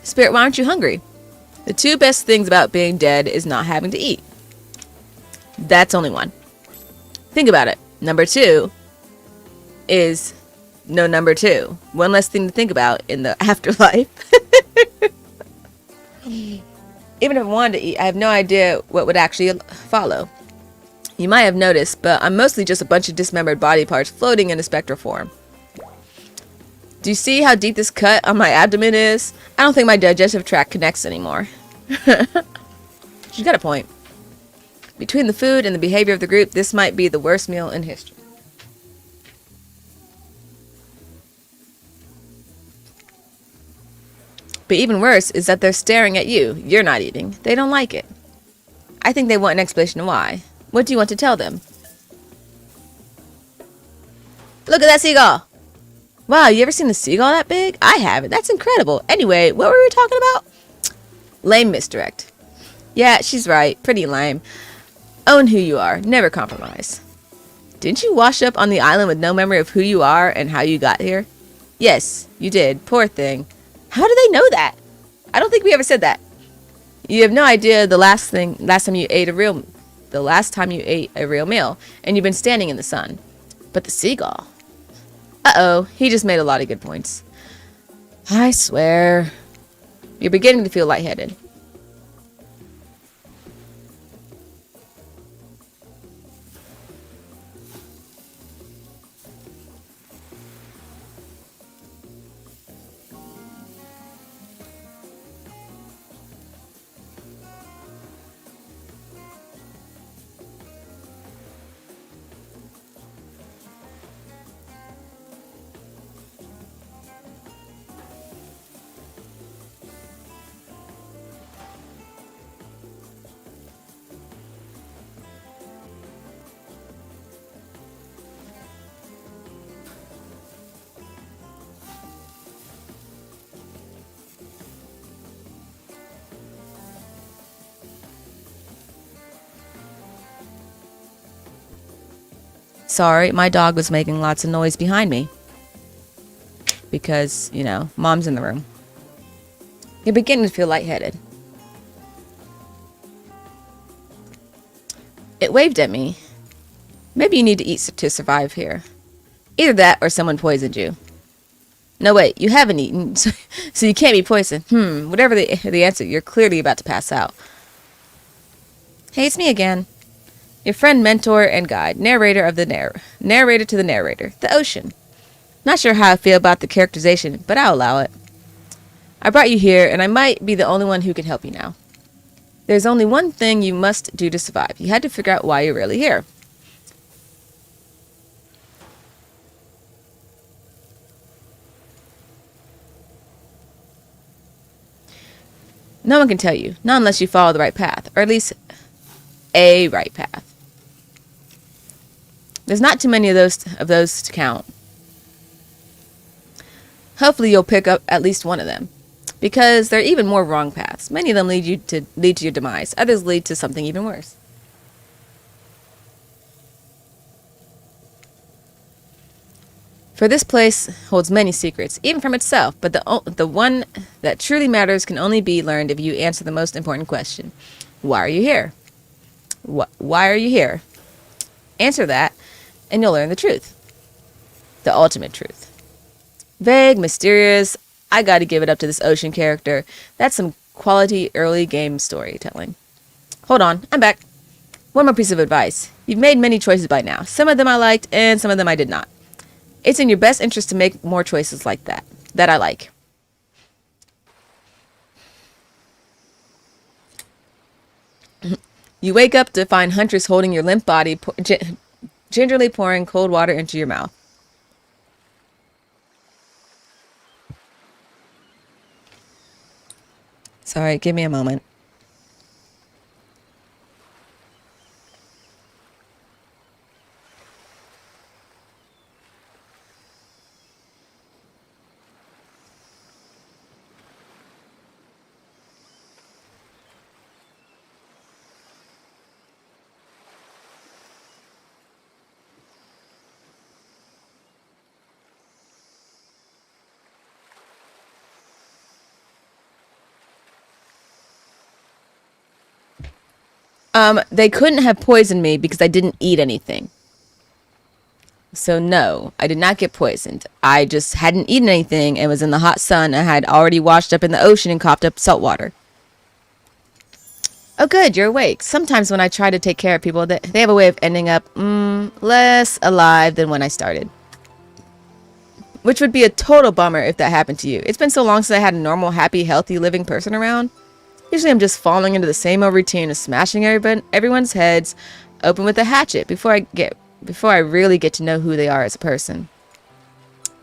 Spirit, why aren't you hungry? The two best things about being dead is not having to eat. That's only one. Think about it. Number two is no number two. One less thing to think about in the afterlife. Even if I wanted to eat, I have no idea what would actually follow. You might have noticed, but I'm mostly just a bunch of dismembered body parts floating in a spectral form. Do you see how deep this cut on my abdomen is? I don't think my digestive tract connects anymore. She's got a point. Between the food and the behavior of the group, this might be the worst meal in history. But even worse is that they're staring at you. You're not eating. They don't like it. I think they want an explanation of why. What do you want to tell them? Look at that seagull. Wow, you ever seen a seagull that big? I haven't. That's incredible. Anyway, what were we talking about? Lame misdirect. Yeah, she's right. Pretty lame. Own who you are. Never compromise. Didn't you wash up on the island with no memory of who you are and how you got here? Yes, you did. Poor thing. How do they know that? I don't think we ever said that. You have no idea the last time you ate a real meal, and you've been standing in the sun. But the seagull. Uh-oh, he just made a lot of good points. I swear. You're beginning to feel lightheaded. Sorry, my dog was making lots of noise behind me. Because, you know, Mom's in the room. You're beginning to feel lightheaded. It waved at me. Maybe you need to eat to survive here. Either that or someone poisoned you. No, wait, you haven't eaten, so you can't be poisoned. Whatever the answer, you're clearly about to pass out. Hey, it's me again. Your friend, mentor, and guide. Narrator to the narrator. The ocean. Not sure how I feel about the characterization, but I'll allow it. I brought you here, and I might be the only one who can help you now. There's only one thing you must do to survive. You had to figure out why you're really here. No one can tell you. Not unless you follow the right path. Or at least a right path. There's not too many of those to count. Hopefully you'll pick up at least one of them. Because there are even more wrong paths. Many of them lead to your demise. Others lead to something even worse. For this place holds many secrets, even from itself, but the one that truly matters can only be learned if you answer the most important question. Why are you here? Why are you here? Answer that, and you'll learn the truth. The ultimate truth. Vague, mysterious. I gotta give it up to this ocean character. That's some quality early game storytelling. Hold on, I'm back. One more piece of advice. You've made many choices by now. Some of them I liked, and some of them I did not. It's in your best interest to make more choices like that I like. You wake up to find Huntress holding your limp body, gingerly pouring cold water into your mouth. Sorry, give me a moment. They couldn't have poisoned me because I didn't eat anything. So no, I did not get poisoned. I just hadn't eaten anything and was in the hot sun and had already washed up in the ocean and coughed up salt water. Oh good, you're awake. Sometimes when I try to take care of people, they have a way of ending up less alive than when I started. Which would be a total bummer if that happened to you. It's been so long since I had a normal, happy, healthy, living person around. Usually I'm just falling into the same old routine of smashing everyone's heads open with a hatchet before I really get to know who they are as a person.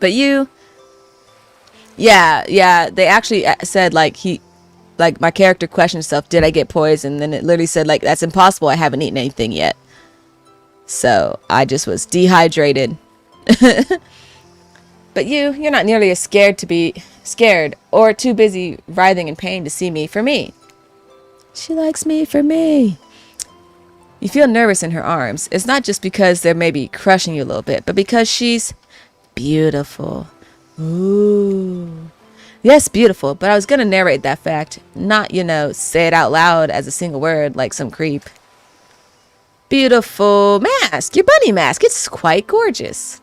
But you, yeah, they actually said like my character questioned himself, did I get poisoned? And then it literally said like, that's impossible, I haven't eaten anything yet. So I just was dehydrated. But you're not nearly as scared or too busy writhing in pain to see me for me. She likes me for me. You feel nervous in her arms. It's not just because they're maybe crushing you a little bit, but because she's beautiful. Ooh. Yes, beautiful, but I was going to narrate that fact, not, say it out loud as a single word like some creep. Beautiful mask, your bunny mask. It's quite gorgeous.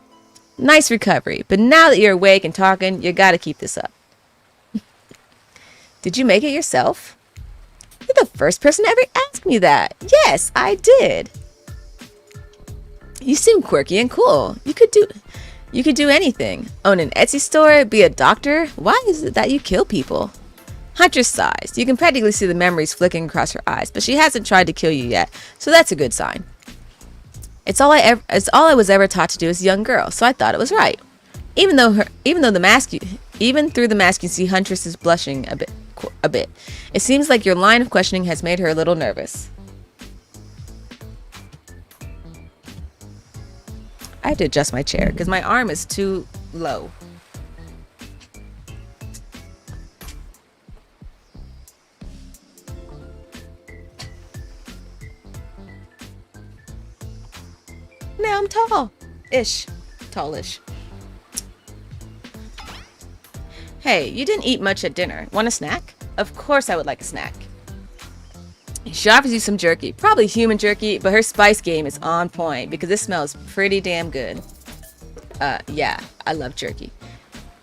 Nice recovery, but now that you're awake and talking, you gotta keep this up. Did you make it yourself? You're the first person to ever ask me that. Yes, I did. You seem quirky and cool. You could do anything. Own an Etsy store, be a doctor. Why is it that you kill people? Huntress sighs. You can practically see the memories flicking across her eyes, but she hasn't tried to kill you yet, so that's a good sign. It's all I was ever taught to do as a young girl, so I thought it was right. Even through the mask you see Huntress is blushing a bit. It seems like your line of questioning has made her a little nervous. I had to adjust my chair because my arm is too low. Now I'm tall-ish. Tallish. Hey, you didn't eat much at dinner. Want a snack? Of course I would like a snack. She offers you some jerky. Probably human jerky, but her spice game is on point because it smells pretty damn good. Yeah, I love jerky.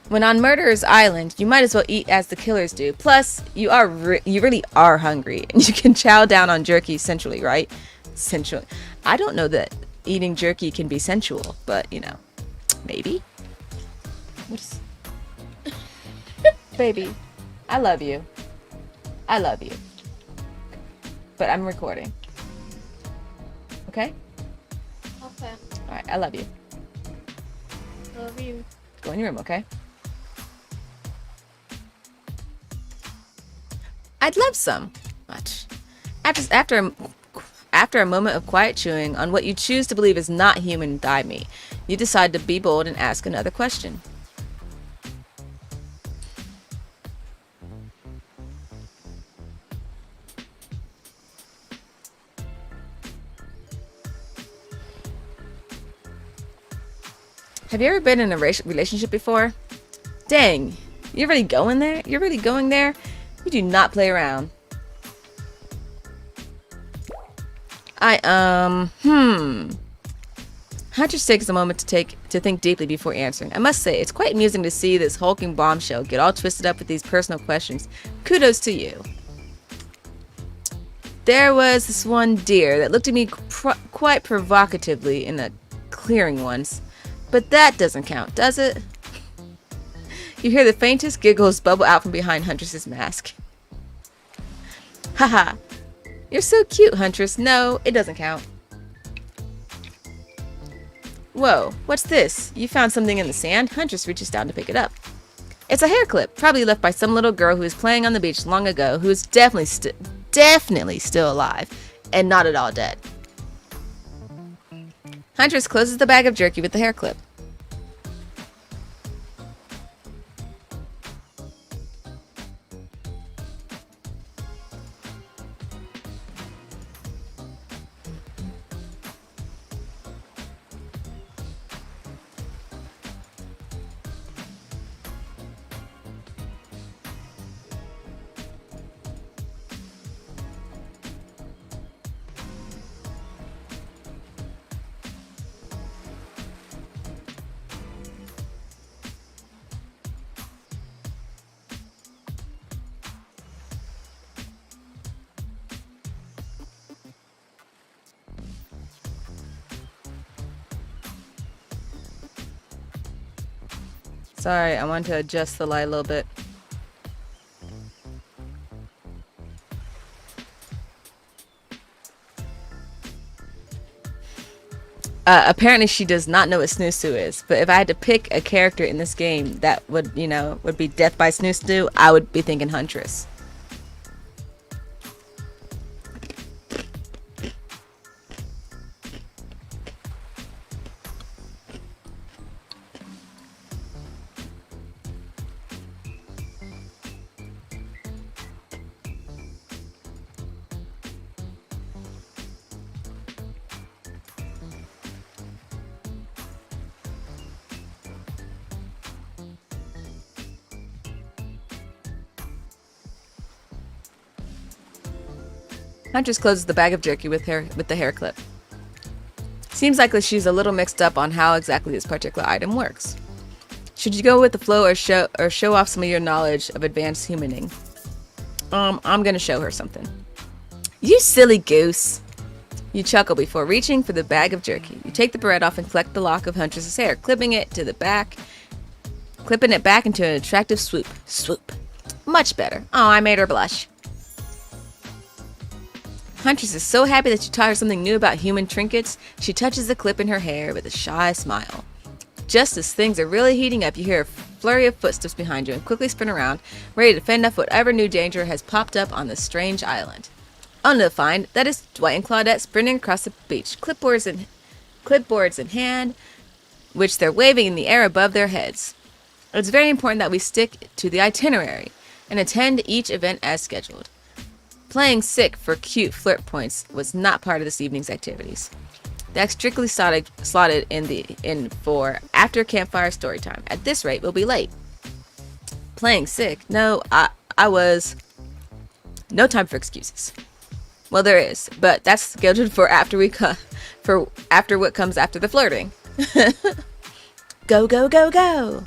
When on Murderer's Island, you might as well eat as the killers do. Plus, you really are hungry, and you can chow down on jerky sensually, right? Sensually. I don't know that eating jerky can be sensual, but maybe. Baby, I love you. But I'm recording. Okay? Okay. Alright, I love you. Love you. Go in your room, okay? I'd love some. Much. After a moment of quiet chewing on what you choose to believe is not human thigh meat, you decide to be bold and ask another question. Have you ever been in a relationship before? Dang, you're really going there? You do not play around. Huntress takes a moment to think deeply before answering. I must say, it's quite amusing to see this hulking bombshell get all twisted up with these personal questions. Kudos to you. There was this one deer that looked at me quite provocatively in a clearing once. But that doesn't count, does it? You hear the faintest giggles bubble out from behind Huntress's mask. Haha. You're so cute, Huntress. No, it doesn't count. Whoa, what's this? You found something in the sand? Huntress reaches down to pick it up. It's a hair clip, probably left by some little girl who was playing on the beach long ago, who is definitely still alive, and not at all dead. Huntress closes the bag of jerky with the hair clip. Sorry, I want to adjust the light a little bit. Apparently she does not know what snoo is, but if I had to pick a character in this game that would be death by snoo, I would be thinking Huntress. Huntress closes the bag of jerky with the hair clip. Seems like she's a little mixed up on how exactly this particular item works. Should you go with the flow or show off some of your knowledge of advanced humaning? I'm gonna show her something. You silly goose! You chuckle before reaching for the bag of jerky. You take the bread off and collect the lock of Huntress's hair, clipping it back into an attractive swoop. Swoop. Much better. Oh, I made her blush. Huntress is so happy that you taught her something new about human trinkets, she touches the clip in her hair with a shy smile. Just as things are really heating up, you hear a flurry of footsteps behind you and quickly spin around, ready to fend off whatever new danger has popped up on this strange island. Only to find that is Dwight and Claudette sprinting across the beach, clipboards in hand, which they're waving in the air above their heads. It's very important that we stick to the itinerary and attend each event as scheduled. Playing sick for cute flirt points was not part of this evening's activities. That's strictly slotted in for after campfire story time. At this rate, we'll be late. Playing sick? No, I was. No time for excuses. Well, there is, but that's scheduled for after what comes after the flirting. Go, go, go, go!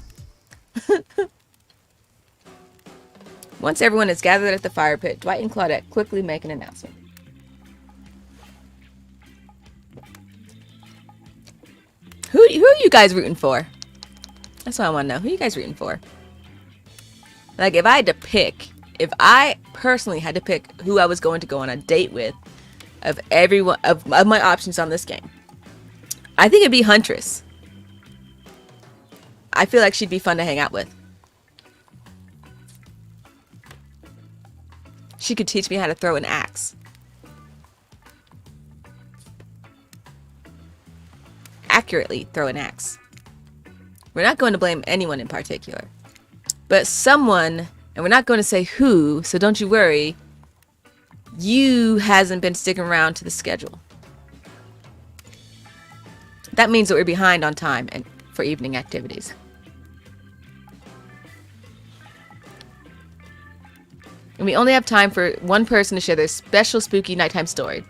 Once everyone is gathered at the fire pit, Dwight and Claudette quickly make an announcement. Who are you guys rooting for? That's what I want to know. Who are you guys rooting for? Like, if I personally had to pick who I was going to go on a date with, of my options on this game, I think it'd be Huntress. I feel like she'd be fun to hang out with. She could teach me how to throw an axe. Accurately throw an axe. We're not going to blame anyone in particular, but someone, and we're not going to say who, so don't you worry, you hasn't been sticking around to the schedule. That means that we're behind on time and for evening activities. And we only have time for one person to share their special spooky nighttime story.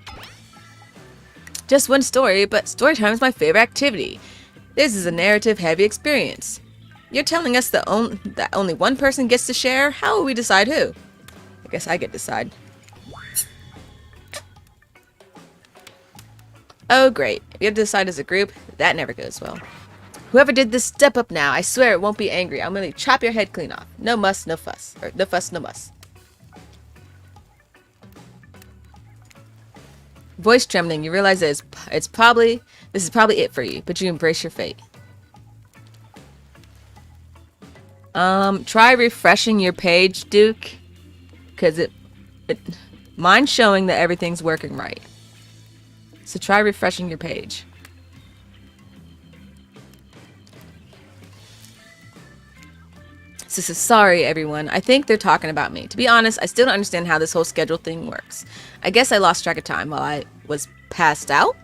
Just one story, but story time is my favorite activity. This is a narrative-heavy experience. You're telling us that only one person gets to share? How will we decide who? I guess I get to decide. Oh, great. We have to decide as a group? That never goes well. Whoever did this, step up now. I swear it won't be angry. I'll merely chop your head clean off. No muss, no fuss. Or no fuss, no muss. Voice trembling. You realize that this is probably it for you, but you embrace your fate. Try refreshing your page, Duke, because mine's showing that everything's working right. So try refreshing your page. So sorry, everyone. I think they're talking about me. To be honest, I still don't understand how this whole schedule thing works. I guess I lost track of time while I was passed out.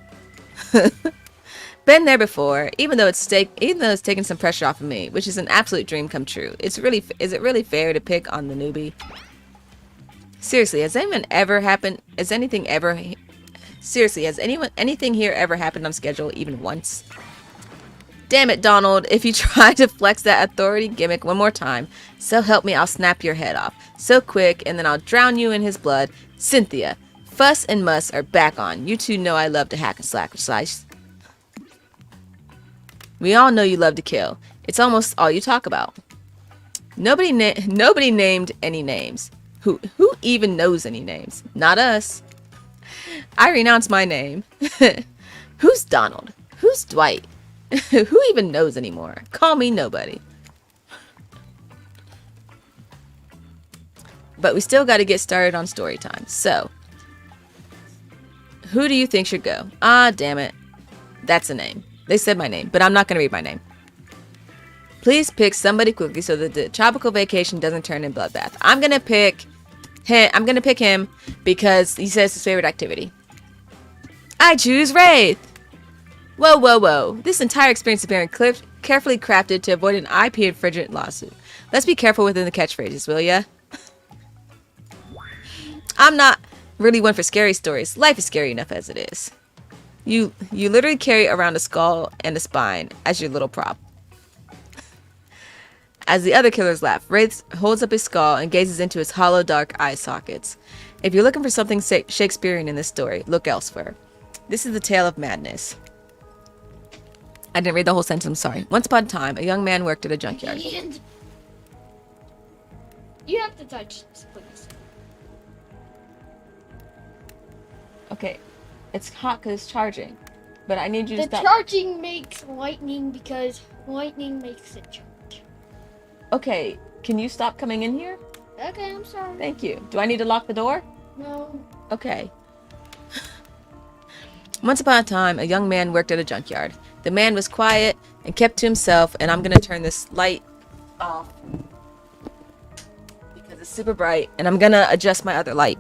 Been there before, even though it's taken some pressure off of me, which is an absolute dream come true. Is it really fair to pick on the newbie? Seriously, has anything here ever happened on schedule even once? Damn it, Donald, if you try to flex that authority gimmick one more time, so help me, I'll snap your head off. So quick, and then I'll drown you in his blood. Cynthia, fuss and muss are back on. You two know I love to hack and slice. We all know you love to kill. It's almost all you talk about. Nobody named any names. Who even knows any names? Not us. I renounce my name. Who's Donald? Who's Dwight? Who even knows anymore? Call me nobody. But we still got to get started on story time. So, who do you think should go? Ah, damn it. That's a name. They said my name, but I'm not going to read my name. Please pick somebody quickly so that the tropical vacation doesn't turn into bloodbath. I'm going to pick him because he says his favorite activity. I choose Wraith. Whoa, whoa, whoa. This entire experience is being carefully crafted to avoid an IP infringement lawsuit. Let's be careful within the catchphrases, will ya? I'm not really one for scary stories. Life is scary enough as it is. You literally carry around a skull and a spine as your little prop. As the other killers laugh, Wraith holds up his skull and gazes into his hollow, dark eye sockets. If you're looking for something Shakespearean in this story, look elsewhere. This is the tale of madness. I didn't read the whole sentence, I'm sorry. Once upon a time, a young man worked at a junkyard. You have to touch this, please. Okay, it's hot because it's charging, but I need you to The stop. charging makes lightning because lightning makes it charge. Okay, can you stop coming in here? Okay, I'm sorry. Thank you. Do I need to lock the door? No. Okay. Once upon a time, a young man worked at a junkyard. The man was quiet and kept to himself, and I'm going to turn this light off because it's super bright, and I'm going to adjust my other light.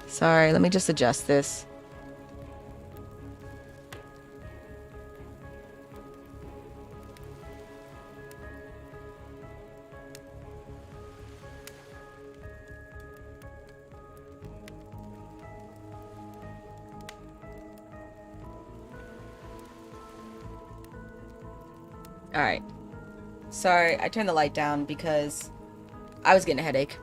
Sorry, let me just adjust this. Alright. Sorry, I turned the light down because I was getting a headache.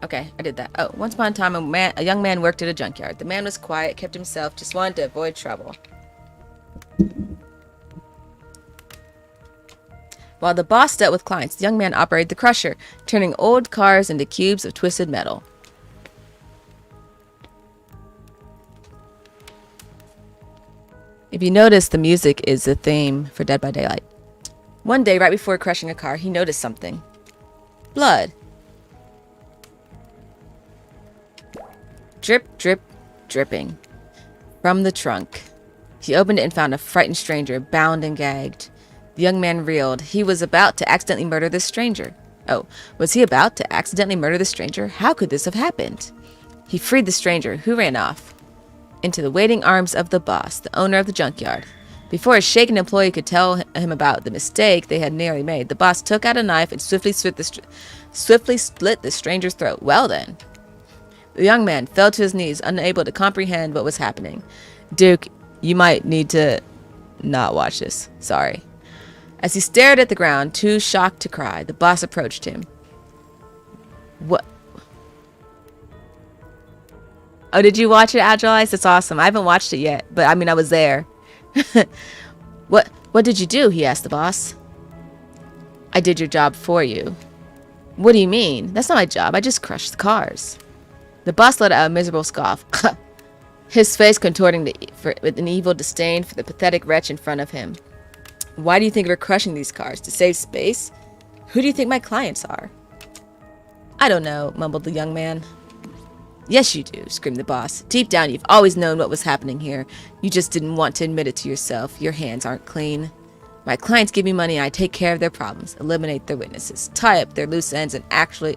Okay, I did that. Oh, once upon a time, a young man worked at a junkyard. The man was quiet, kept himself, just wanted to avoid trouble. While the boss dealt with clients, the young man operated the crusher, turning old cars into cubes of twisted metal. If you notice, the music is the theme for Dead by Daylight. One day, right before crushing a car, he noticed something. Blood. Drip, drip, dripping from the trunk. He opened it and found a frightened stranger, bound and gagged. The young man reeled. He was about to accidentally murder this stranger. Oh, was he about to accidentally murder the stranger? How could this have happened? He freed the stranger, who ran off into the waiting arms of the boss, the owner of the junkyard. Before a shaken employee could tell him about the mistake they had nearly made, the boss took out a knife and swiftly split the stranger's throat. Well then. The young man fell to his knees, unable to comprehend what was happening. Duke, you might need to not watch this. Sorry. As he stared at the ground, too shocked to cry, the boss approached him. What? Oh, did you watch it, Agilize? That's awesome. I haven't watched it yet, but I mean, I was there. What did you do? He asked the boss. I did your job for you. What do you mean? That's not my job. I just crushed the cars. The boss let out a miserable scoff, his face contorting with an evil disdain for the pathetic wretch in front of him. Why do you think we're crushing these cars? To save space? Who do you think my clients are? I don't know, mumbled the young man. Yes, you do, screamed the boss. Deep down, you've always known what was happening here. You just didn't want to admit it to yourself. Your hands aren't clean. My clients give me money and I take care of their problems, eliminate their witnesses, tie up their loose ends, and actually,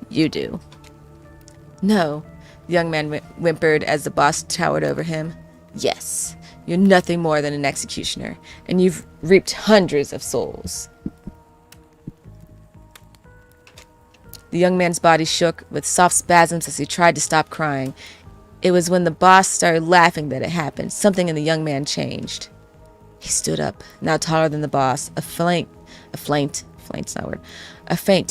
you do. No, the young man whimpered as the boss towered over him. Yes, you're nothing more than an executioner, and you've reaped hundreds of souls. The young man's body shook with soft spasms as he tried to stop crying. It was when the boss started laughing that it happened. Something in the young man changed. He stood up, now taller than the boss. A faint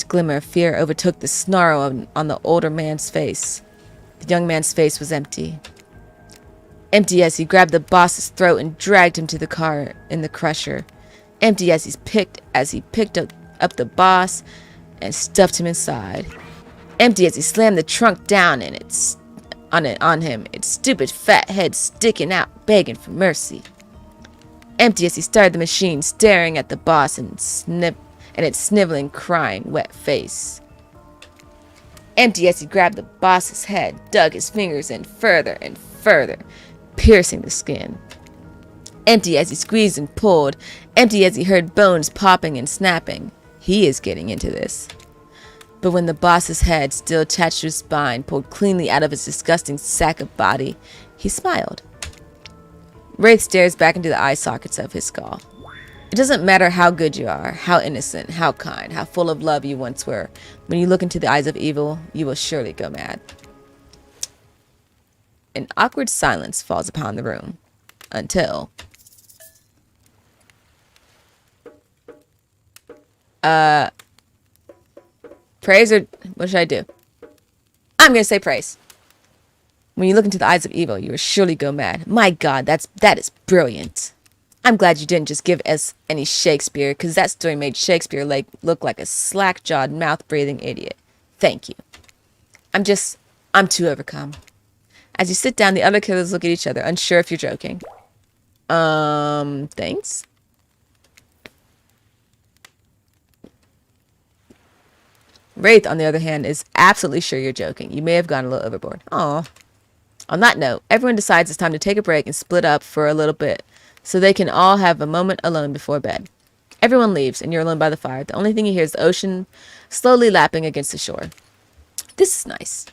glimmer of fear overtook the snarl on the older man's face. The young man's face was empty. Empty as he grabbed the boss's throat and dragged him to the car in the crusher. Empty as he picked up the boss and stuffed him inside. Empty as he slammed the trunk down on him, its stupid fat head sticking out, begging for mercy. Empty as he started the machine, staring at the boss and its sniveling, crying, wet face. Empty as he grabbed the boss's head, dug his fingers in further and further, piercing the skin. Empty as he squeezed and pulled, empty as he heard bones popping and snapping. He is getting into this. But when the boss's head, still attached to his spine, pulled cleanly out of his disgusting sack of body, he smiled. Wraith stares back into the eye sockets of his skull. It doesn't matter how good you are, how innocent, how kind, how full of love you once were. When you look into the eyes of evil, you will surely go mad. An awkward silence falls upon the room. Until... Praise or what should I do? I'm going to say praise. When you look into the eyes of evil, you will surely go mad. My God, that is brilliant. I'm glad you didn't just give us any Shakespeare, because that story made Shakespeare look like a slack-jawed, mouth-breathing idiot. Thank you. I'm too overcome. As you sit down, the other killers look at each other, unsure if you're joking. Thanks? Wraith, on the other hand, is absolutely sure you're joking. You may have gone a little overboard. Aw. On that note, everyone decides it's time to take a break and split up for a little bit, so they can all have a moment alone before bed. Everyone leaves, and you're alone by the fire. The only thing you hear is the ocean slowly lapping against the shore. This is nice.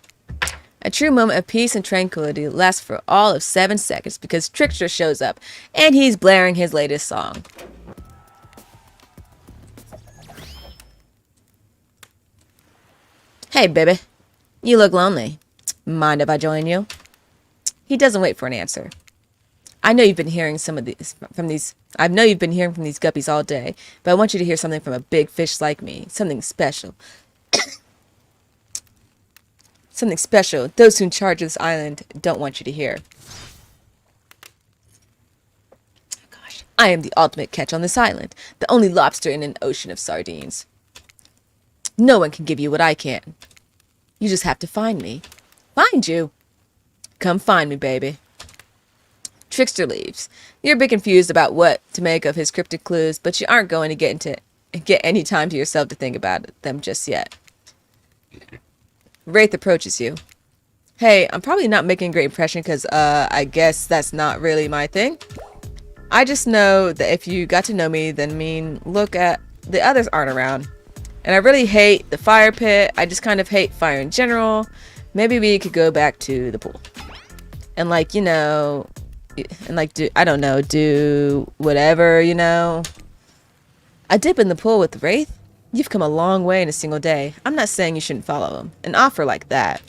A true moment of peace and tranquility lasts for all of 7 seconds because Trickster shows up, and he's blaring his latest song. Hey, baby. You look lonely. Mind if I join you? He doesn't wait for an answer. I know you've been hearing from these guppies all day, but I want you to hear something from a big fish like me. Something special. Something special those who in charge of this island don't want you to hear. Gosh, I am the ultimate catch on this island, the only lobster in an ocean of sardines. No one can give you what I can. You just have to find me. Find you? Come find me, baby. Trickster leaves. You're a bit confused about what to make of his cryptic clues, but you aren't going to get any time to yourself to think about them just yet. Wraith approaches you. Hey, I'm probably not making a great impression because I guess that's not really my thing. I just know that if you got to know me, then look at the others aren't around. And I really hate the fire pit. I just kind of hate fire in general. Maybe we could go back to the pool. And like, you know, and like, I don't know, do whatever, you know. A dip in the pool with Wraith? You've come a long way in a single day. I'm not saying you shouldn't follow him. An offer like that.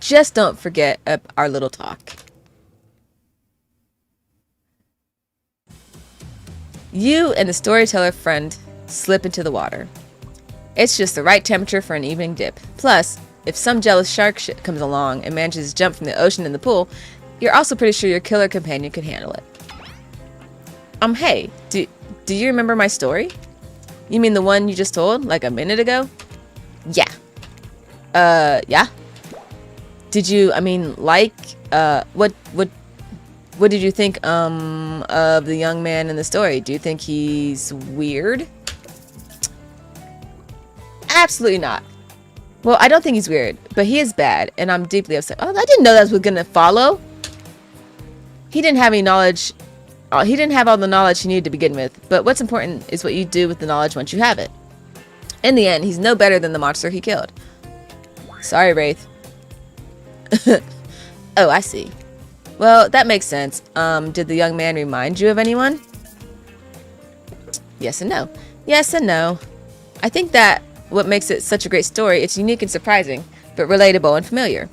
Just don't forget our little talk. You and the storyteller friend slip into the water. It's just the right temperature for an evening dip. Plus, if some jealous shark shit comes along and manages to jump from the ocean in the pool, you're also pretty sure your killer companion could handle it. Hey, do you remember my story? You mean the one you just told, like a minute ago? Yeah. Yeah? Did you, what did you think, of the young man in the story? Do you think he's weird? Absolutely not. Well, I don't think he's weird, but he is bad, and I'm deeply upset. Oh, I didn't know that was gonna follow. He didn't have any knowledge. He didn't have all the knowledge he needed to begin with, but what's important is what you do with the knowledge once you have it. In the end, he's no better than the monster he killed. Sorry, Wraith. Oh, I see. Well, that makes sense. Did the young man remind you of anyone? Yes and no. Yes and no. I think that what makes it such a great story, it's unique and surprising, but relatable and familiar.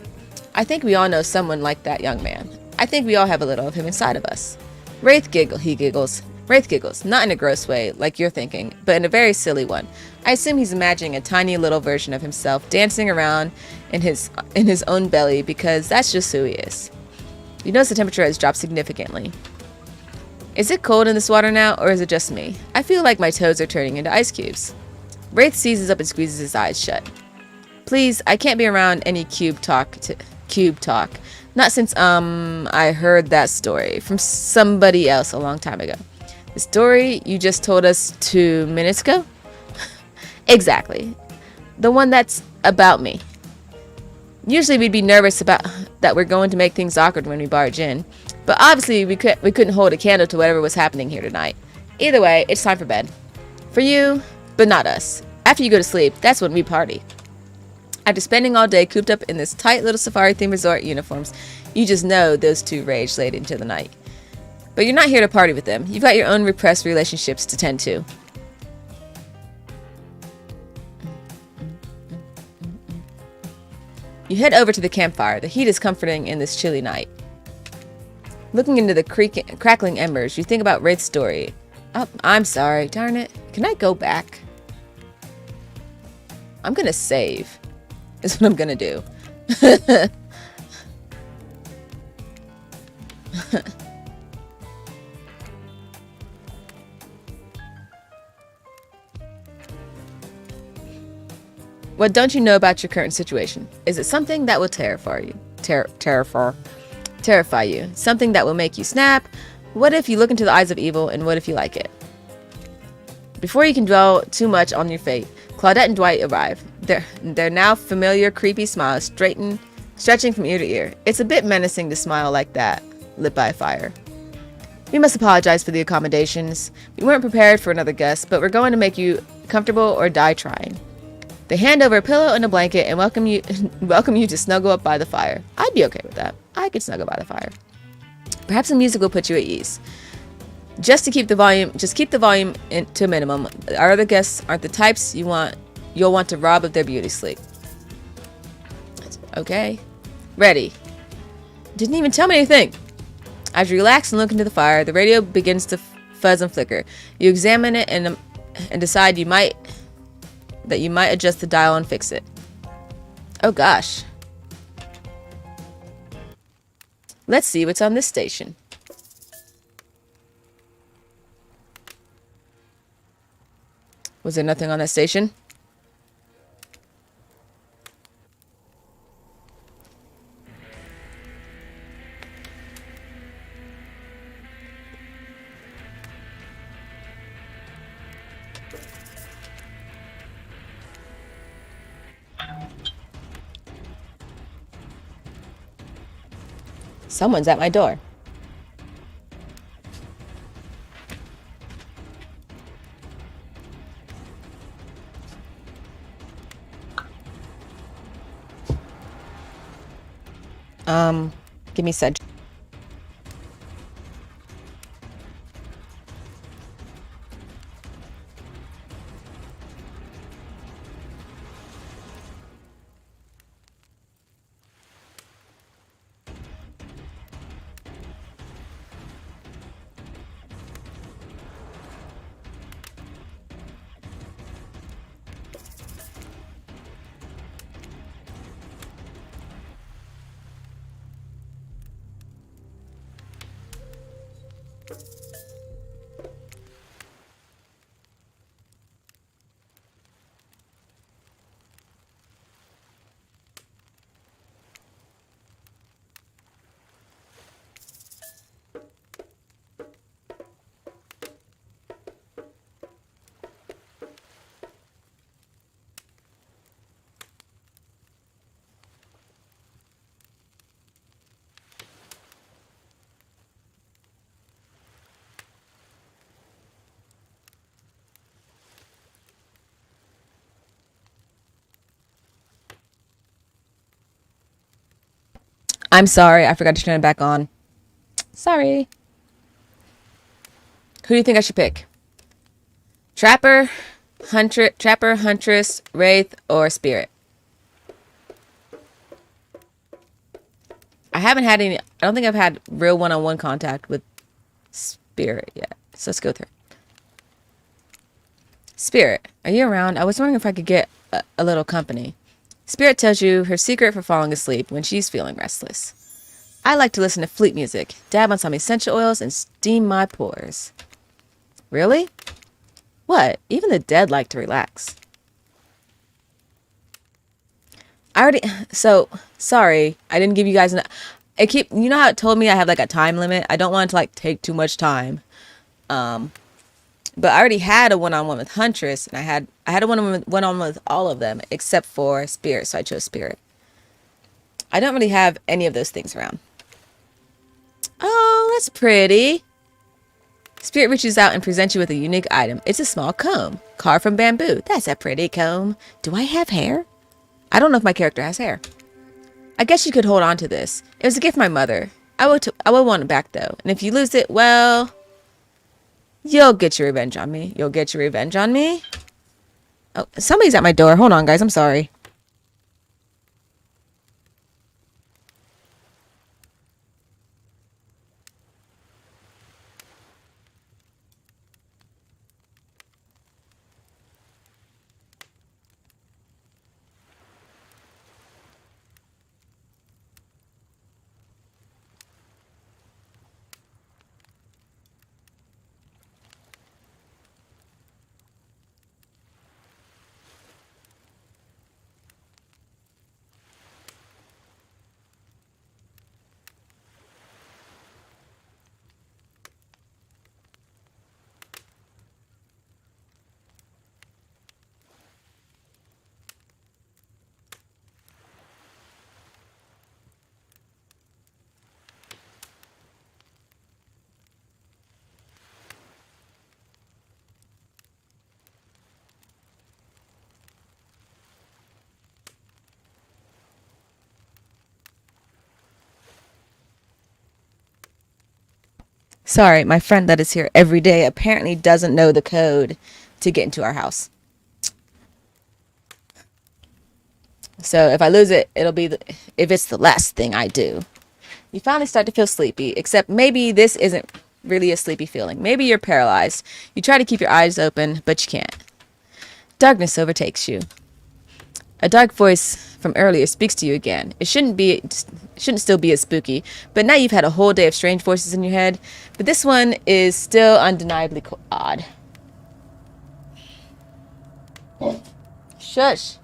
I think we all know someone like that young man. I think we all have a little of him inside of us. He giggles. Wraith giggles, not in a gross way, like you're thinking, but in a very silly one. I assume he's imagining a tiny little version of himself dancing around in his own belly, because that's just who he is. You notice the temperature has dropped significantly. Is it cold in this water now, or is it just me? I feel like my toes are turning into ice cubes. Wraith seizes up and squeezes his eyes shut. Please, I can't be around any cube talk. Not since, I heard that story from somebody else a long time ago. The story you just told us 2 minutes ago? Exactly. The one that's about me. Usually we'd be nervous about that we're going to make things awkward when we barge in. But obviously we couldn't hold a candle to whatever was happening here tonight. Either way, it's time for bed. For you, but not us. After you go to sleep, that's when we party. After spending all day cooped up in this tight little safari-themed resort uniforms, you just know those two rage late into the night. But you're not here to party with them. You've got your own repressed relationships to tend to. You head over to the campfire. The heat is comforting in this chilly night. Looking into the crackling embers, you think about Wraith's story. Oh, I'm sorry. Darn it. Can I go back? I'm gonna save. Is what I'm gonna do. What don't you know about your current situation? Is it something that will terrify you? Terrify you. Something that will make you snap? What if you look into the eyes of evil, and what if you like it? Before you can dwell too much on your fate, Claudette and Dwight arrive. Their now familiar creepy smiles stretching from ear to ear. It's a bit menacing to smile like that, lit by a fire. We must apologize for the accommodations. We weren't prepared for another guest, but we're going to make you comfortable or die trying. They hand over a pillow and a blanket and welcome you to snuggle up by the fire. I'd be okay with that. I could snuggle by the fire. Perhaps the music will put you at ease. Just keep the volume to a minimum. Our other guests aren't the types you'll want to rob of their beauty sleep. Okay. Ready. Didn't even tell me anything. As you relax and look into the fire, the radio begins to fuzz and flicker. You examine it and decide you might adjust the dial and fix it. Oh gosh. Let's see what's on this station. Was there nothing on that station? Someone's at my door. Give me a sec. I'm sorry, I forgot to turn it back on. Sorry. Who do you think I should pick? Trapper, Huntress, Wraith, or Spirit? I haven't had any. I don't think I've had real one-on-one contact with Spirit yet. So let's go through. Spirit, are you around? I was wondering if I could get a little company. Spirit tells you her secret for falling asleep when she's feeling restless. I like to listen to flute music, dab on some essential oils, and steam my pores. Really? What? Even the dead like to relax. Sorry, I didn't give you guys you know how it told me I have like a time limit? I don't want it to like take too much time. But I already had a one-on-one with Huntress, and I had a one-on-one with all of them except for Spirit, so I chose Spirit. I don't really have any of those things around. Oh, that's pretty. Spirit reaches out and presents you with a unique item. It's a small comb, carved from bamboo. That's a pretty comb. Do I have hair? I don't know if my character has hair. I guess you could hold on to this. It was a gift from my mother. I will want it back though. And if you lose it, well, you'll get your revenge on me. You'll get your revenge on me. Oh, somebody's at my door. Hold on, guys. I'm sorry. Sorry, my friend that is here every day apparently doesn't know the code to get into our house. So if I lose it, it'll be if it's the last thing I do. You finally start to feel sleepy, except maybe this isn't really a sleepy feeling. Maybe you're paralyzed. You try to keep your eyes open, but you can't. Darkness overtakes you. A dark voice from earlier speaks to you again. It shouldn't still be as spooky, but now you've had a whole day of strange voices in your head. But this one is still undeniably odd. Shush.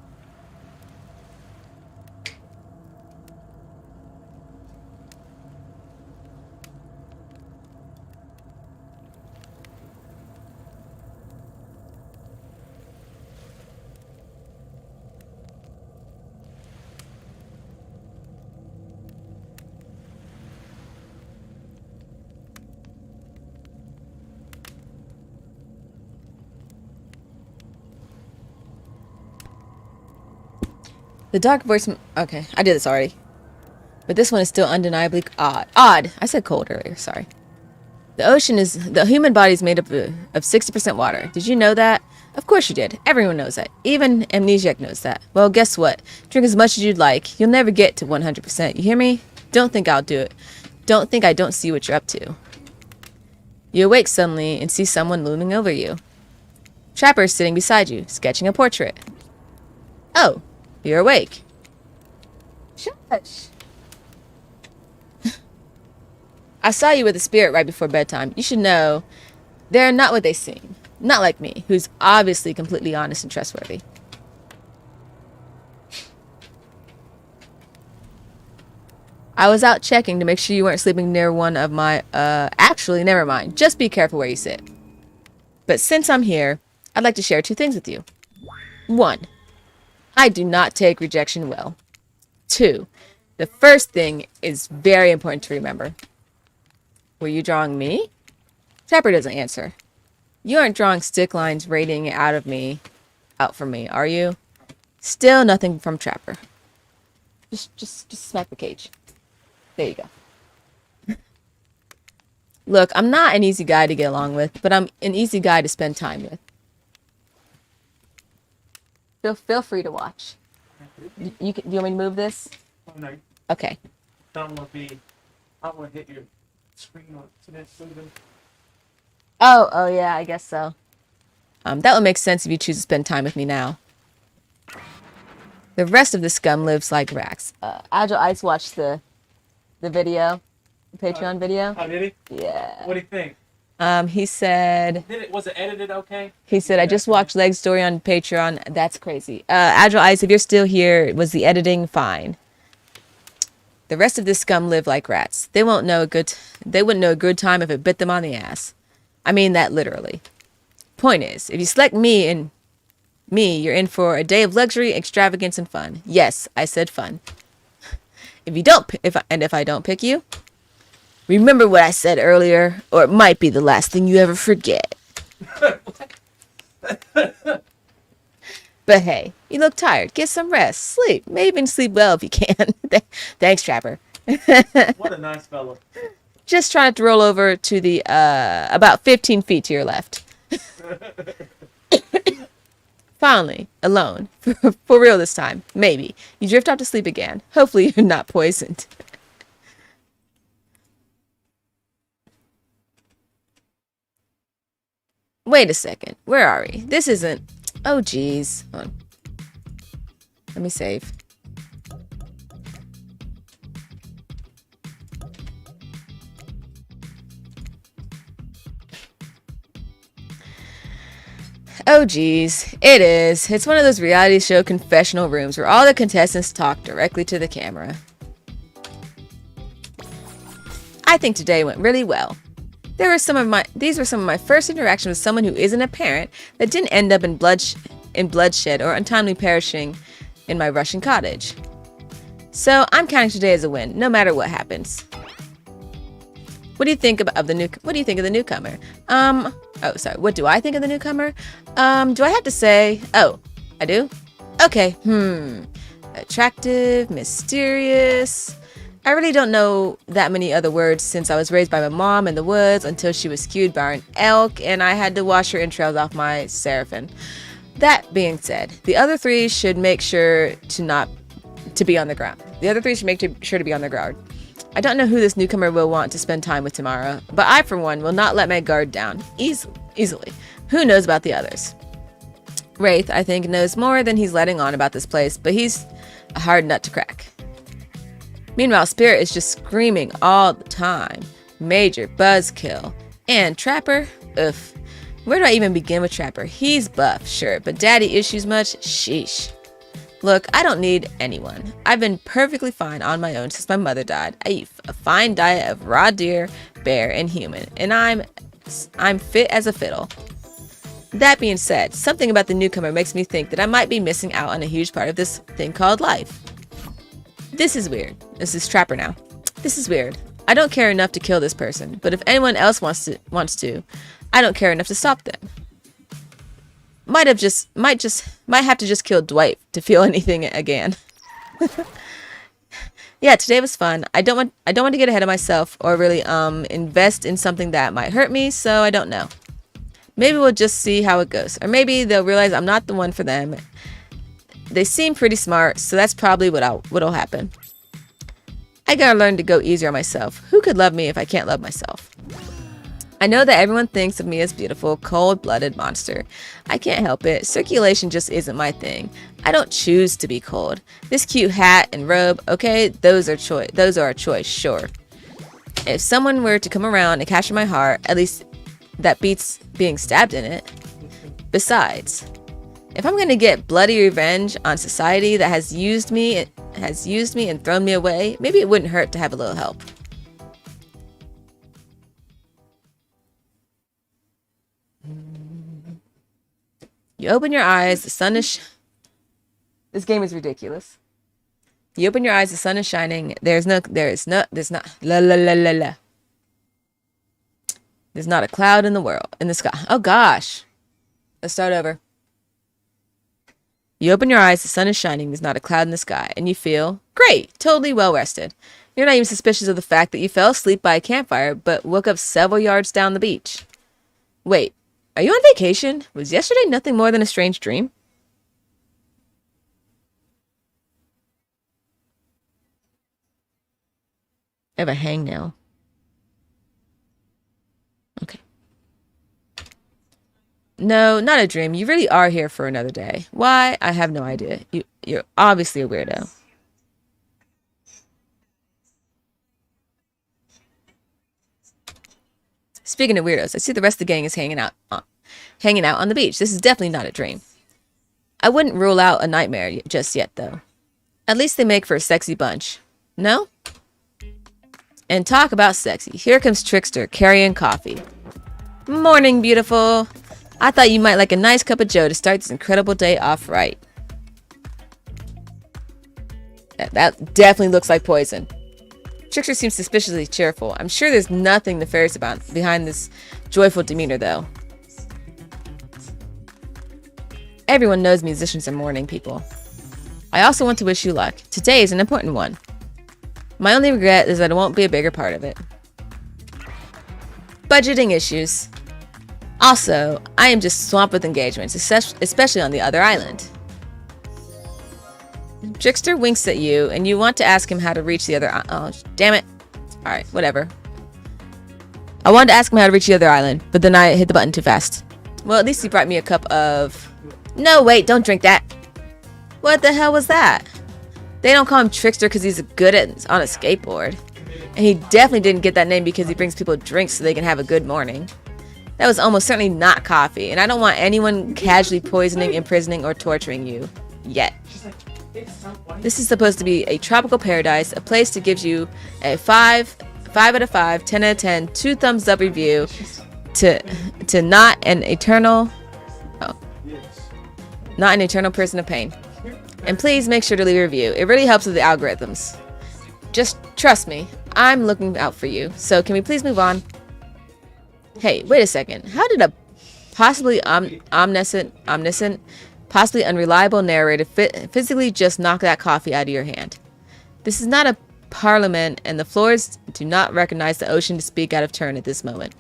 The dark voice... Okay, I did this already. But this one is still undeniably odd. Odd! I said cold earlier, sorry. The human body is made up of 60% water. Did you know that? Of course you did. Everyone knows that. Even Amnesiac knows that. Well, guess what? Drink as much as you'd like. You'll never get to 100%. You hear me? Don't think I'll do it. Don't think I don't see what you're up to. You awake suddenly and see someone looming over you. Trapper is sitting beside you, sketching a portrait. Oh, you're awake. Shush. I saw you with a spirit right before bedtime. You should know they're not what they seem. Not like me, who's obviously completely honest and trustworthy. I was out checking to make sure you weren't sleeping near one of my, actually, never mind. Just be careful where you sit. But since I'm here, I'd like to share 2 things with you. 1, I do not take rejection well. 2, the first thing is very important to remember. Were you drawing me? Trapper doesn't answer. You aren't drawing stick lines radiating out from me, are you? Still nothing from Trapper. Just smack the cage. There you go. Look, I'm not an easy guy to get along with, but I'm an easy guy to spend time with. Feel free to watch. Do you want me to move this? Oh, no. Okay. I want to hit your screen on this. Oh yeah, I guess so. That would make sense if you choose to spend time with me now. The rest of the scum lives like rats. Agile Ice watched the video, the Patreon video. Oh, did he? Yeah. What do you think? He said... Was it edited okay? He said, I just watched Leg's story on Patreon. That's crazy. Agile Ice, if you're still here, was the editing fine? The rest of this scum live like rats. They wouldn't know a good time if it bit them on the ass. I mean that literally. Point is, if you select me, you're in for a day of luxury, extravagance, and fun. Yes, I said fun. If I don't pick you, remember what I said earlier, or it might be the last thing you ever forget. But hey, you look tired. Get some rest. Sleep. Maybe even sleep well if you can. Thanks, Trapper. What a nice fellow. Just trying to roll over to the, about 15 feet to your left. Finally, alone. For real this time. Maybe. You drift off to sleep again. Hopefully you're not poisoned. Wait a second. Where are we? This isn't... Oh, geez. Hold on. Let me save. Oh, geez. It is. It's one of those reality show confessional rooms where all the contestants talk directly to the camera. I think today went really well. These were some of my first interactions with someone who isn't a parent that didn't end up in bloodshed or untimely perishing in my Russian cottage. So I'm counting today as a win, no matter what happens. What do you think of the newcomer? Oh, sorry. What do I think of the newcomer? Do I have to say? Oh, I do? Okay. Attractive, mysterious. I really don't know that many other words since I was raised by my mom in the woods until she was skewed by an elk and I had to wash her entrails off my seraphim. That being said, the other 3 should make sure to be on the ground. I don't know who this newcomer will want to spend time with tomorrow, but I, for one, will not let my guard down easily. Who knows about the others? Wraith, I think, knows more than he's letting on about this place, but he's a hard nut to crack. Meanwhile, Spirit is just screaming all the time. Major buzzkill. And Trapper? Ugh. Where do I even begin with Trapper? He's buff, sure, but daddy issues much? Sheesh. Look, I don't need anyone. I've been perfectly fine on my own since my mother died. I eat a fine diet of raw deer, bear, and human, and I'm fit as a fiddle. That being said, something about the newcomer makes me think that I might be missing out on a huge part of this thing called life. This is weird. This is Trapper now. This is weird. I don't care enough to kill this person, but if anyone else wants to, I don't care enough to stop them. Might have to just kill Dwight to feel anything again. Yeah, today was fun. I don't want to get ahead of myself or really invest in something that might hurt me, so I don't know. Maybe we'll just see how it goes. Or maybe they'll realize I'm not the one for them. They seem pretty smart, so that's probably what'll happen. I gotta learn to go easier on myself. Who could love me if I can't love myself? I know that everyone thinks of me as beautiful, cold-blooded monster. I can't help it. Circulation just isn't my thing. I don't choose to be cold. This cute hat and robe, okay, those are a choice, sure. If someone were to come around and capture my heart, at least that beats being stabbed in it. Besides, if I'm gonna get bloody revenge on society that has used me and thrown me away, maybe it wouldn't hurt to have a little help. You open your eyes, the sun is... This game is ridiculous. You open your eyes, the sun is shining. There's not... La la la la la. There's not a cloud in the sky. Oh gosh. Let's start over. You open your eyes, the sun is shining, there's not a cloud in the sky, and you feel great, totally well rested. You're not even suspicious of the fact that you fell asleep by a campfire, but woke up several yards down the beach. Wait, are you on vacation? Was yesterday nothing more than a strange dream? I have a hangnail. Okay. No, not a dream. You really are here for another day. Why? I have no idea. You're obviously a weirdo. Speaking of weirdos, I see the rest of the gang is hanging out on the beach. This is definitely not a dream. I wouldn't rule out a nightmare just yet, though. At least they make for a sexy bunch. No? And talk about sexy. Here comes Trickster carrying coffee. Morning, beautiful. I thought you might like a nice cup of joe to start this incredible day off right. That definitely looks like poison. Trickster seems suspiciously cheerful. I'm sure there's nothing nefarious behind this joyful demeanor, though. Everyone knows musicians are morning people. I also want to wish you luck. Today is an important one. My only regret is that it won't be a bigger part of it. Budgeting issues. Also, I am just swamped with engagements, especially on the other island. Trickster winks at you, and you want to ask him how to reach the other... Oh, damn it. Alright, whatever. I wanted to ask him how to reach the other island, but then I hit the button too fast. Well, at least he brought me a cup of... No, wait, don't drink that. What the hell was that? They don't call him Trickster because he's good on a skateboard. And he definitely didn't get that name because he brings people drinks so they can have a good morning. That was almost certainly not coffee, and I don't want anyone casually poisoning, imprisoning, or torturing you. Yet. This is supposed to be a tropical paradise, a place that gives you a 5 out of 5, 10 out of 10, 2 thumbs up review to not an eternal person of pain. And please make sure to leave a review. It really helps with the algorithms. Just trust me, I'm looking out for you. So can we please move on? Hey, wait a second. How did a possibly omniscient, possibly unreliable narrator physically just knock that coffee out of your hand? This is not a parliament, and the floors do not recognize the ocean to speak out of turn at this moment.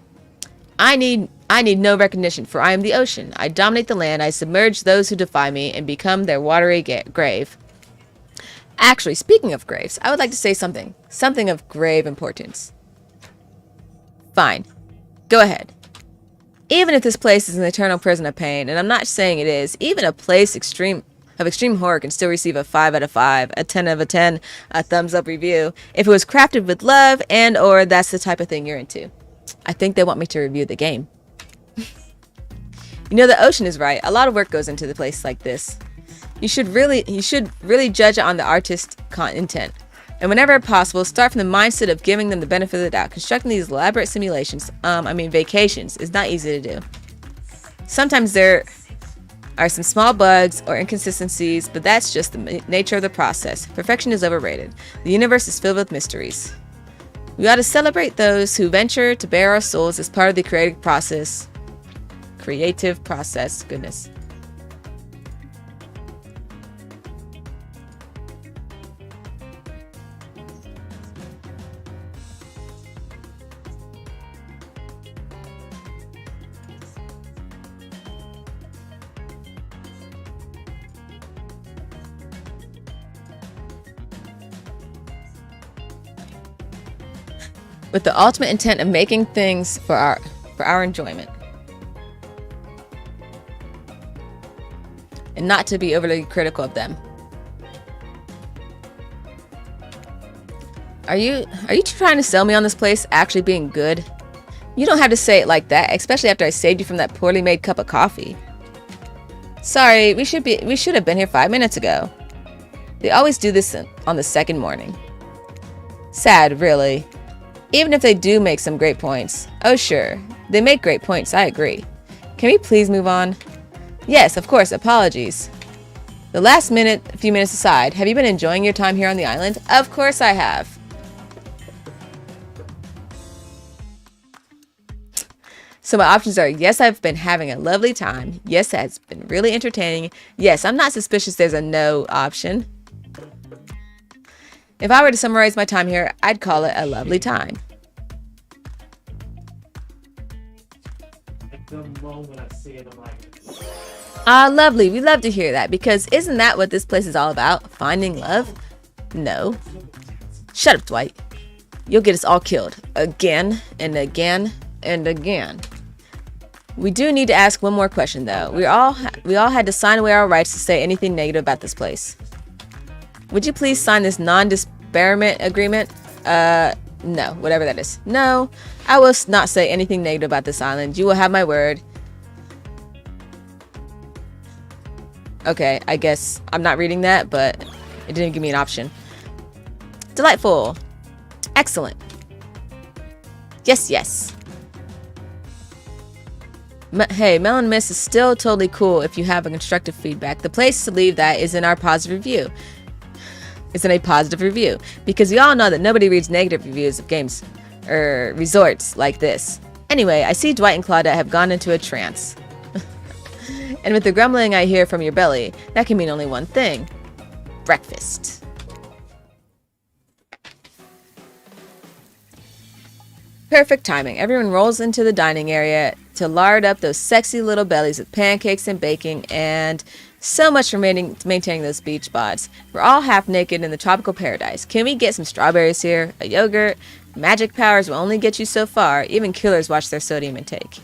I need no recognition, for I am the ocean. I dominate the land, I submerge those who defy me, and become their watery grave. Actually, speaking of graves, I would like to say something of grave importance. Fine. Go ahead. Even if this place is an eternal prison of pain, and I'm not saying it is, even a place of extreme horror can still receive a 5 out of 5, a 10 out of 10, a thumbs up review, if it was crafted with love and or that's the type of thing you're into. I think they want me to review the game. You know, the ocean is right. A lot of work goes into the place like this. You should really judge it on the artist's intent. And whenever possible, start from the mindset of giving them the benefit of the doubt. Constructing these elaborate simulations, vacations, is not easy to do. Sometimes there are some small bugs or inconsistencies, but that's just the nature of the process. Perfection is overrated. The universe is filled with mysteries. We ought to celebrate those who venture to bare our souls as part of the creative process. Goodness. with the ultimate intent of making things for our enjoyment. And not to be overly critical of them. Are you trying to sell me on this place actually being good? You don't have to say it like that, especially after I saved you from that poorly made cup of coffee. Sorry, we should have been here 5 minutes ago. They always do this on the second morning. Sad, really. Even if they do make some great points. Oh sure, they make great points, I agree. Can we please move on? Yes, of course, apologies. The last few minutes aside, have you been enjoying your time here on the island? Of course I have. So my options are, yes, I've been having a lovely time. Yes, it's been really entertaining. Yes, I'm not suspicious there's a no option. If I were to summarize my time here, I'd call it a lovely time. Like the moment I see it, I'm like, Ah, lovely. We love to hear that, because isn't that what this place is all about? Finding love? No. Shut up, Dwight. You'll get us all killed. Again and again and again. We do need to ask one more question, though. We all had to sign away our rights to say anything negative about this place. Would you please sign this non-disparagement agreement? No, whatever that is. No, I will not say anything negative about this island. You will have my word. Okay, I guess I'm not reading that, but it didn't give me an option. Delightful. Excellent. Yes, yes. Hey, Melon Mist is still totally cool if you have a constructive feedback. The place to leave that is in our positive review. It's in a positive review. Because we all know that nobody reads negative reviews of games or resorts like this. Anyway, I see Dwight and Claudette have gone into a trance. And with the grumbling I hear from your belly, that can mean only one thing. Breakfast. Perfect timing. Everyone rolls into the dining area to lard up those sexy little bellies with pancakes and baking and so much for maintaining those beach bods. We're all half naked in the tropical paradise. Can we get some strawberries here? A yogurt? Magic powers will only get you so far. Even killers watch their sodium intake.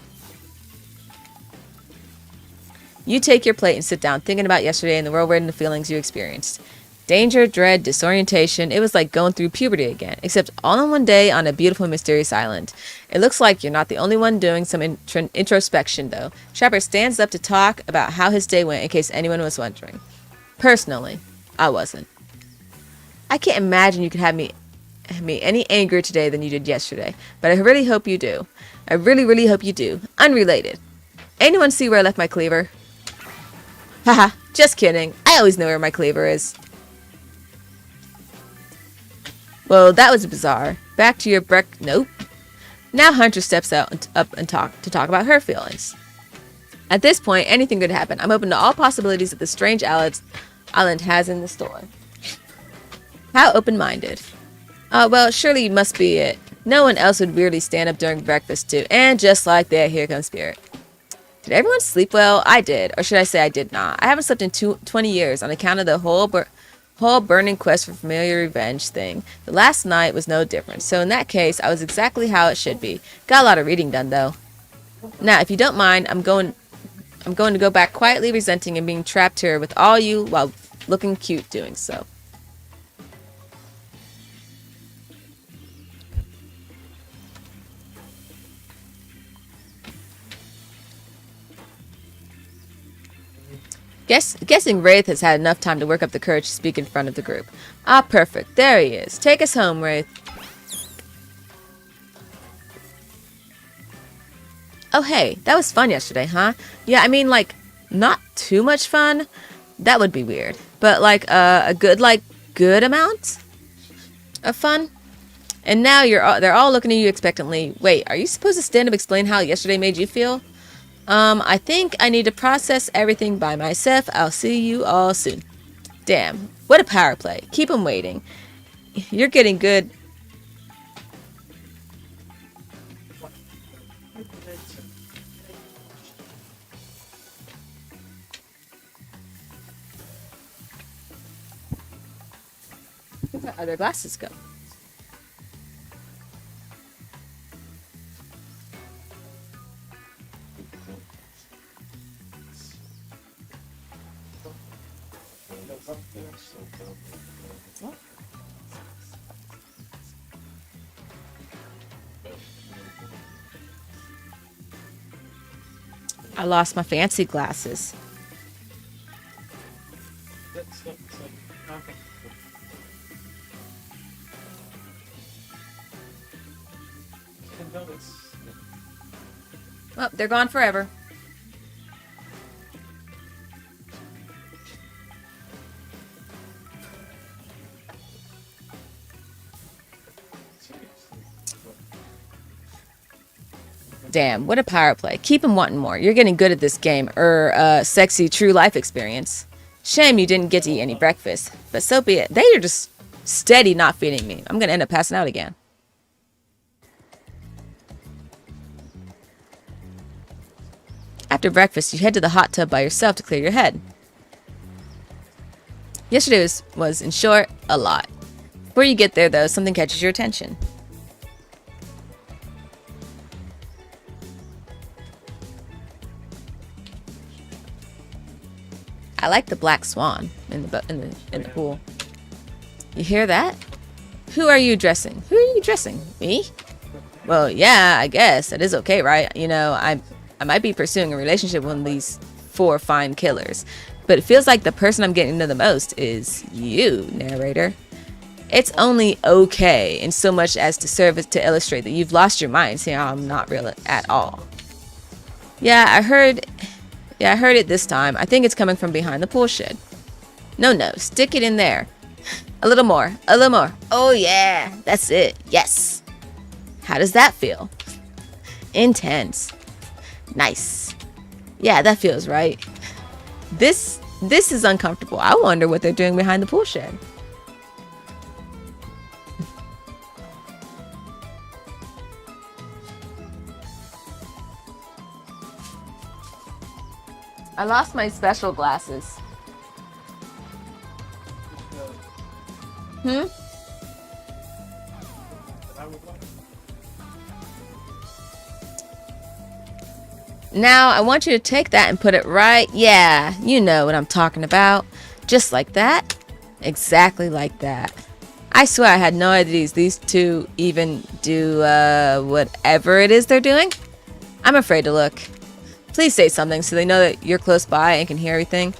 You take your plate and sit down thinking about yesterday and the whirlwind and the feelings you experienced. Danger, dread, disorientation. It was like going through puberty again, except all in one day on a beautiful, mysterious island. It looks like you're not the only one doing some introspection, though. Trapper stands up to talk about how his day went in case anyone was wondering. Personally, I wasn't. I can't imagine you could have me any angrier today than you did yesterday, but I really hope you do. I really, really hope you do. Unrelated. Anyone see where I left my cleaver? Haha, just kidding. I always know where my cleaver is. Well, that was bizarre. Back to your Nope. Now Hunter steps up and talk about her feelings. At this point, anything could happen. I'm open to all possibilities that the strange island has in the store. How open-minded. Well, surely you must be it. No one else would weirdly stand up during breakfast, too. And just like that, here comes Spirit. Did everyone sleep well? I did. Or should I say I did not. I haven't slept in 20 years on account of the whole burning quest for familiar revenge thing. The last night was no different. So in that case, I was exactly how it should be. Got a lot of reading done, though. Now, if you don't mind, I'm going to go back quietly resenting and being trapped here with all you while looking cute doing so. Guessing Wraith has had enough time to work up the courage to speak in front of the group. Ah, perfect. There he is. Take us home, Wraith. Oh, hey. That was fun yesterday, huh? Yeah, I mean, like, not too much fun. That would be weird. But, like, a good amount of fun. And now they're all looking at you expectantly. Wait, are you supposed to stand up and explain how yesterday made you feel? I think I need to process everything by myself. I'll see you all soon. Damn, what a power play. Keep them waiting. You're getting good. Where did my other glasses go? up there, so what? I lost my fancy glasses. That's okay. And no, it's Oh, they're gone forever. Damn, what a power play. Keep him wanting more. You're getting good at this game. Sexy true life experience. Shame you didn't get to eat any breakfast. But so be it. They are just steady not feeding me. I'm gonna end up passing out again. After breakfast, you head to the hot tub by yourself to clear your head. Yesterday was, in short, a lot. Before you get there, though, something catches your attention. I like the black swan in the pool. You hear that? Who are you addressing? Who are you addressing? Me? Well, yeah, I guess that is okay, right? You know, I might be pursuing a relationship with one of these 4 fine killers, but it feels like the person I'm getting to know the most is you, narrator. It's only okay in so much as to serve as to illustrate that you've lost your mind, seeing how I'm not real at all. Yeah, I heard it this time. I think it's coming from behind the pool shed. No, stick it in there. A little more. Oh yeah, that's it. Yes. How does that feel? Intense. Nice. Yeah, that feels right. This is uncomfortable. I wonder what they're doing behind the pool shed. I lost my special glasses. Hmm? Now, I want you to take that and put it right. Yeah, you know what I'm talking about. Just like that. Exactly like that. I swear I had no idea these two even do whatever it is they're doing. I'm afraid to look. Please say something so they know that you're close by and can hear everything.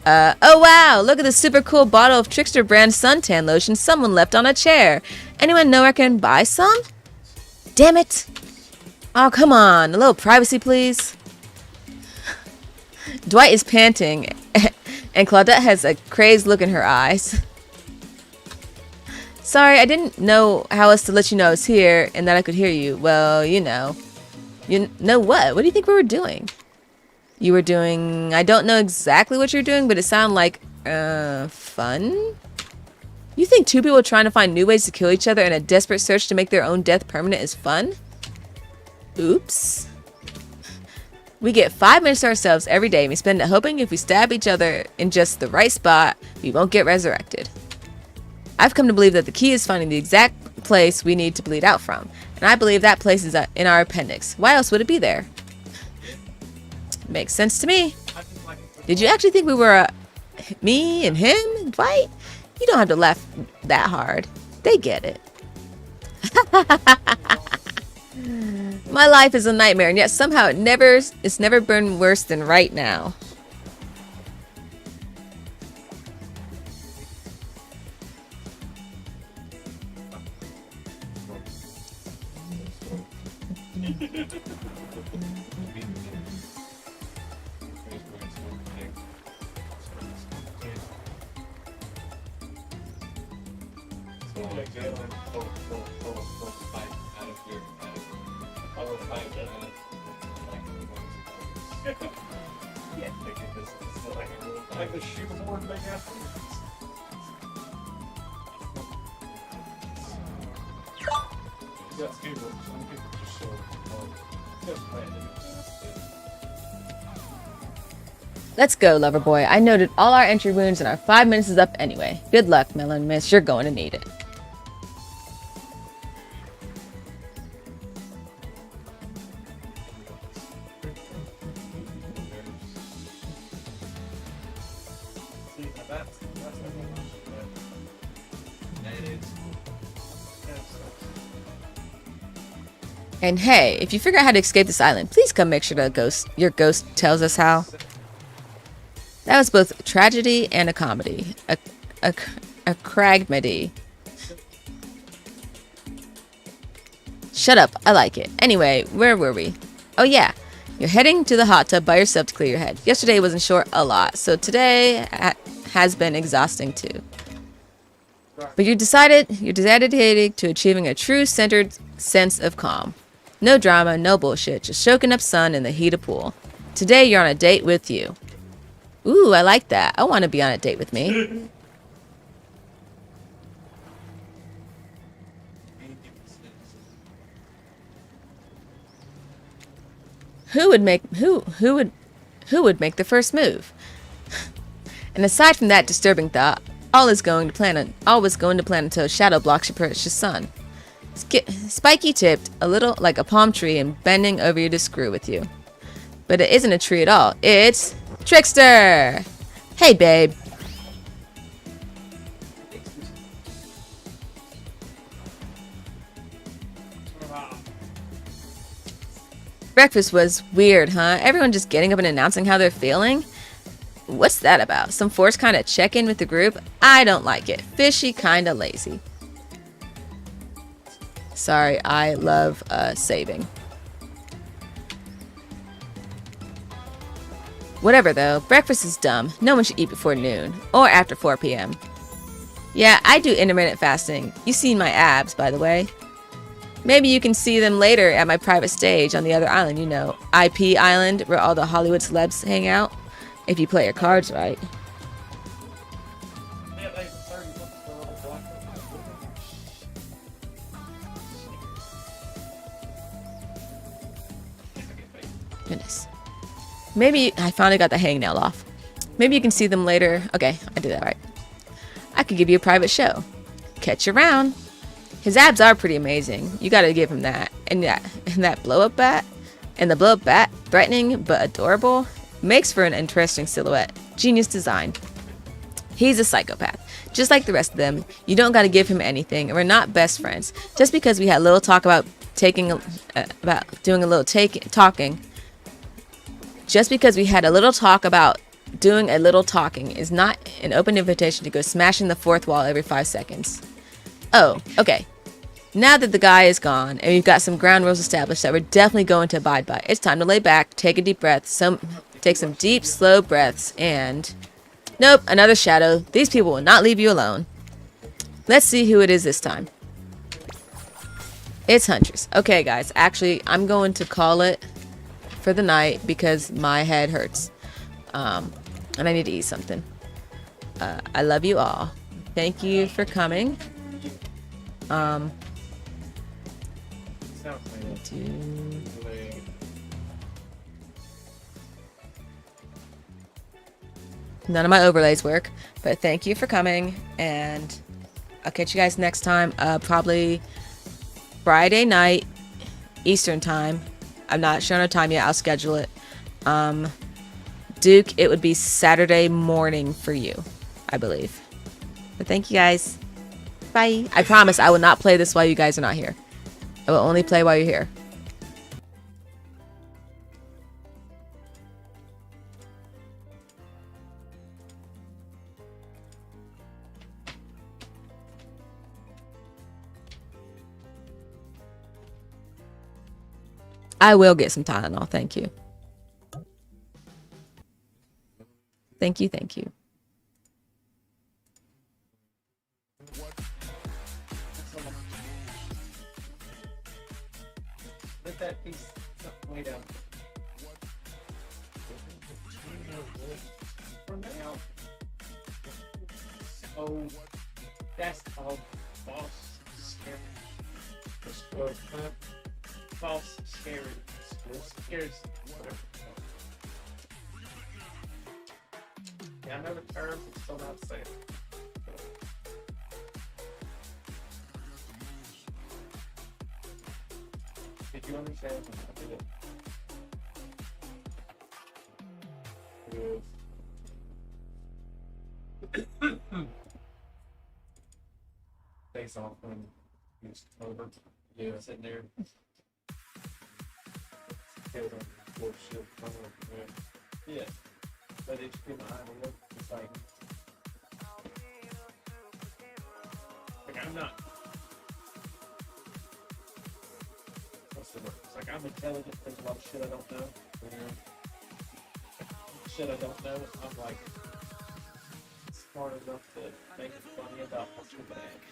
Oh wow, look at this super cool bottle of Trickster brand suntan lotion someone left on a chair. Anyone know where I can buy some? Damn it. Oh, come on, a little privacy, please. Dwight is panting, and Claudette has a crazed look in her eyes. Sorry, I didn't know how else to let you know I was here and that I could hear you. Well, you know. You know what? What do you think we were doing? You were doing... I don't know exactly what you're doing, but it sounded like, fun? You think 2 people trying to find new ways to kill each other in a desperate search to make their own death permanent is fun? Oops. We get 5 minutes to ourselves every day, and we spend it hoping if we stab each other in just the right spot, we won't get resurrected. I've come to believe that the key is finding the exact place we need to bleed out from. And I believe that place is in our appendix. Why else would it be there? Makes sense to me. Did you actually think we were me and him and Dwight? You don't have to laugh that hard. They get it. My life is a nightmare, and yet somehow it's never been worse than right now. Like the shoeboard thing after. Yeah, skateboard. Some people just so just random. Let's go, lover boy. I noted all our entry wounds and our 5 minutes is up anyway. Good luck, Melon Miss. You're going to need it. See, now that's And hey, if you figure out how to escape this island, please come make sure your ghost tells us how. That was both a tragedy and a comedy. A cragmedy. Shut up, I like it. Anyway, where were we? Oh yeah, you're heading to the hot tub by yourself to clear your head. Yesterday wasn't short a lot, so today has been exhausting too. But you're dedicated to achieving a true centered sense of calm. No drama, no bullshit, just soaking up sun in the heat of pool. Today you're on a date with you. Ooh, I like that. I want to be on a date with me. Who would make the first move? And aside from that disturbing thought, all was going to plan until a shadow blocks your precious sun. Spiky tipped, a little like a palm tree and bending over you to screw with you. But it isn't a tree at all. It's Trickster! Hey, babe. Breakfast was weird, huh? Everyone just getting up and announcing how they're feeling? What's that about? Some forced kind of check-in with the group? I don't like it. Fishy, kind of lazy. Sorry, I love saving. Whatever though, breakfast is dumb. No one should eat before noon, or after 4 p.m. Yeah, I do intermittent fasting. You've seen my abs, by the way. Maybe you can see them later at my private stage on the other island, you know, IP Island, where all the Hollywood celebs hang out, if you play your cards right. Goodness. Maybe I finally got the hangnail off. Maybe you can see them later. Okay, I did that right. I could give you a private show. Catch you around. His abs are pretty amazing. You gotta give him that. And that blow-up bat. And the blow-up bat, threatening but adorable, makes for an interesting silhouette. Genius design. He's a psychopath. Just like the rest of them, you don't gotta give him anything, and we're not best friends. Just because we had a little talk about doing a little talking. Just because we had a little talk about doing a little talking is not an open invitation to go smashing the fourth wall every 5 seconds. Oh, okay. Now that the guy is gone and we've got some ground rules established that we're definitely going to abide by, it's time to lay back, take a deep breath, take some deep, slow breaths, and... Nope, another shadow. These people will not leave you alone. Let's see who it is this time. It's Huntress. Okay, guys, actually, I'm going to call it for the night because my head hurts. And I need to eat something. I love you all. Thank you for coming. None of my overlays work, but thank you for coming, and I'll catch you guys next time. Probably Friday night, Eastern time. I'm not sure on a time yet. I'll schedule it. Duke, it would be Saturday morning for you, I believe. But thank you guys. Bye. I promise I will not play this while you guys are not here. I will only play while you're here. I will get some Tylenol. Thank you. Thank you. Thank you. Let that piece way down. From now. So that's called false scary. False scary. Scares. Whatever. Yeah, I know the term, but still not saying it. Did you understand? I did it. Face off when you was over. Yeah, sitting there. killed on force shield. Yeah. But it's been look. It's like I'm not. What's the word? It's like I'm intelligent. There's a lot of shit I don't know. You know? Shit I don't know. I'm like smart enough to make it funny about what's going to happen.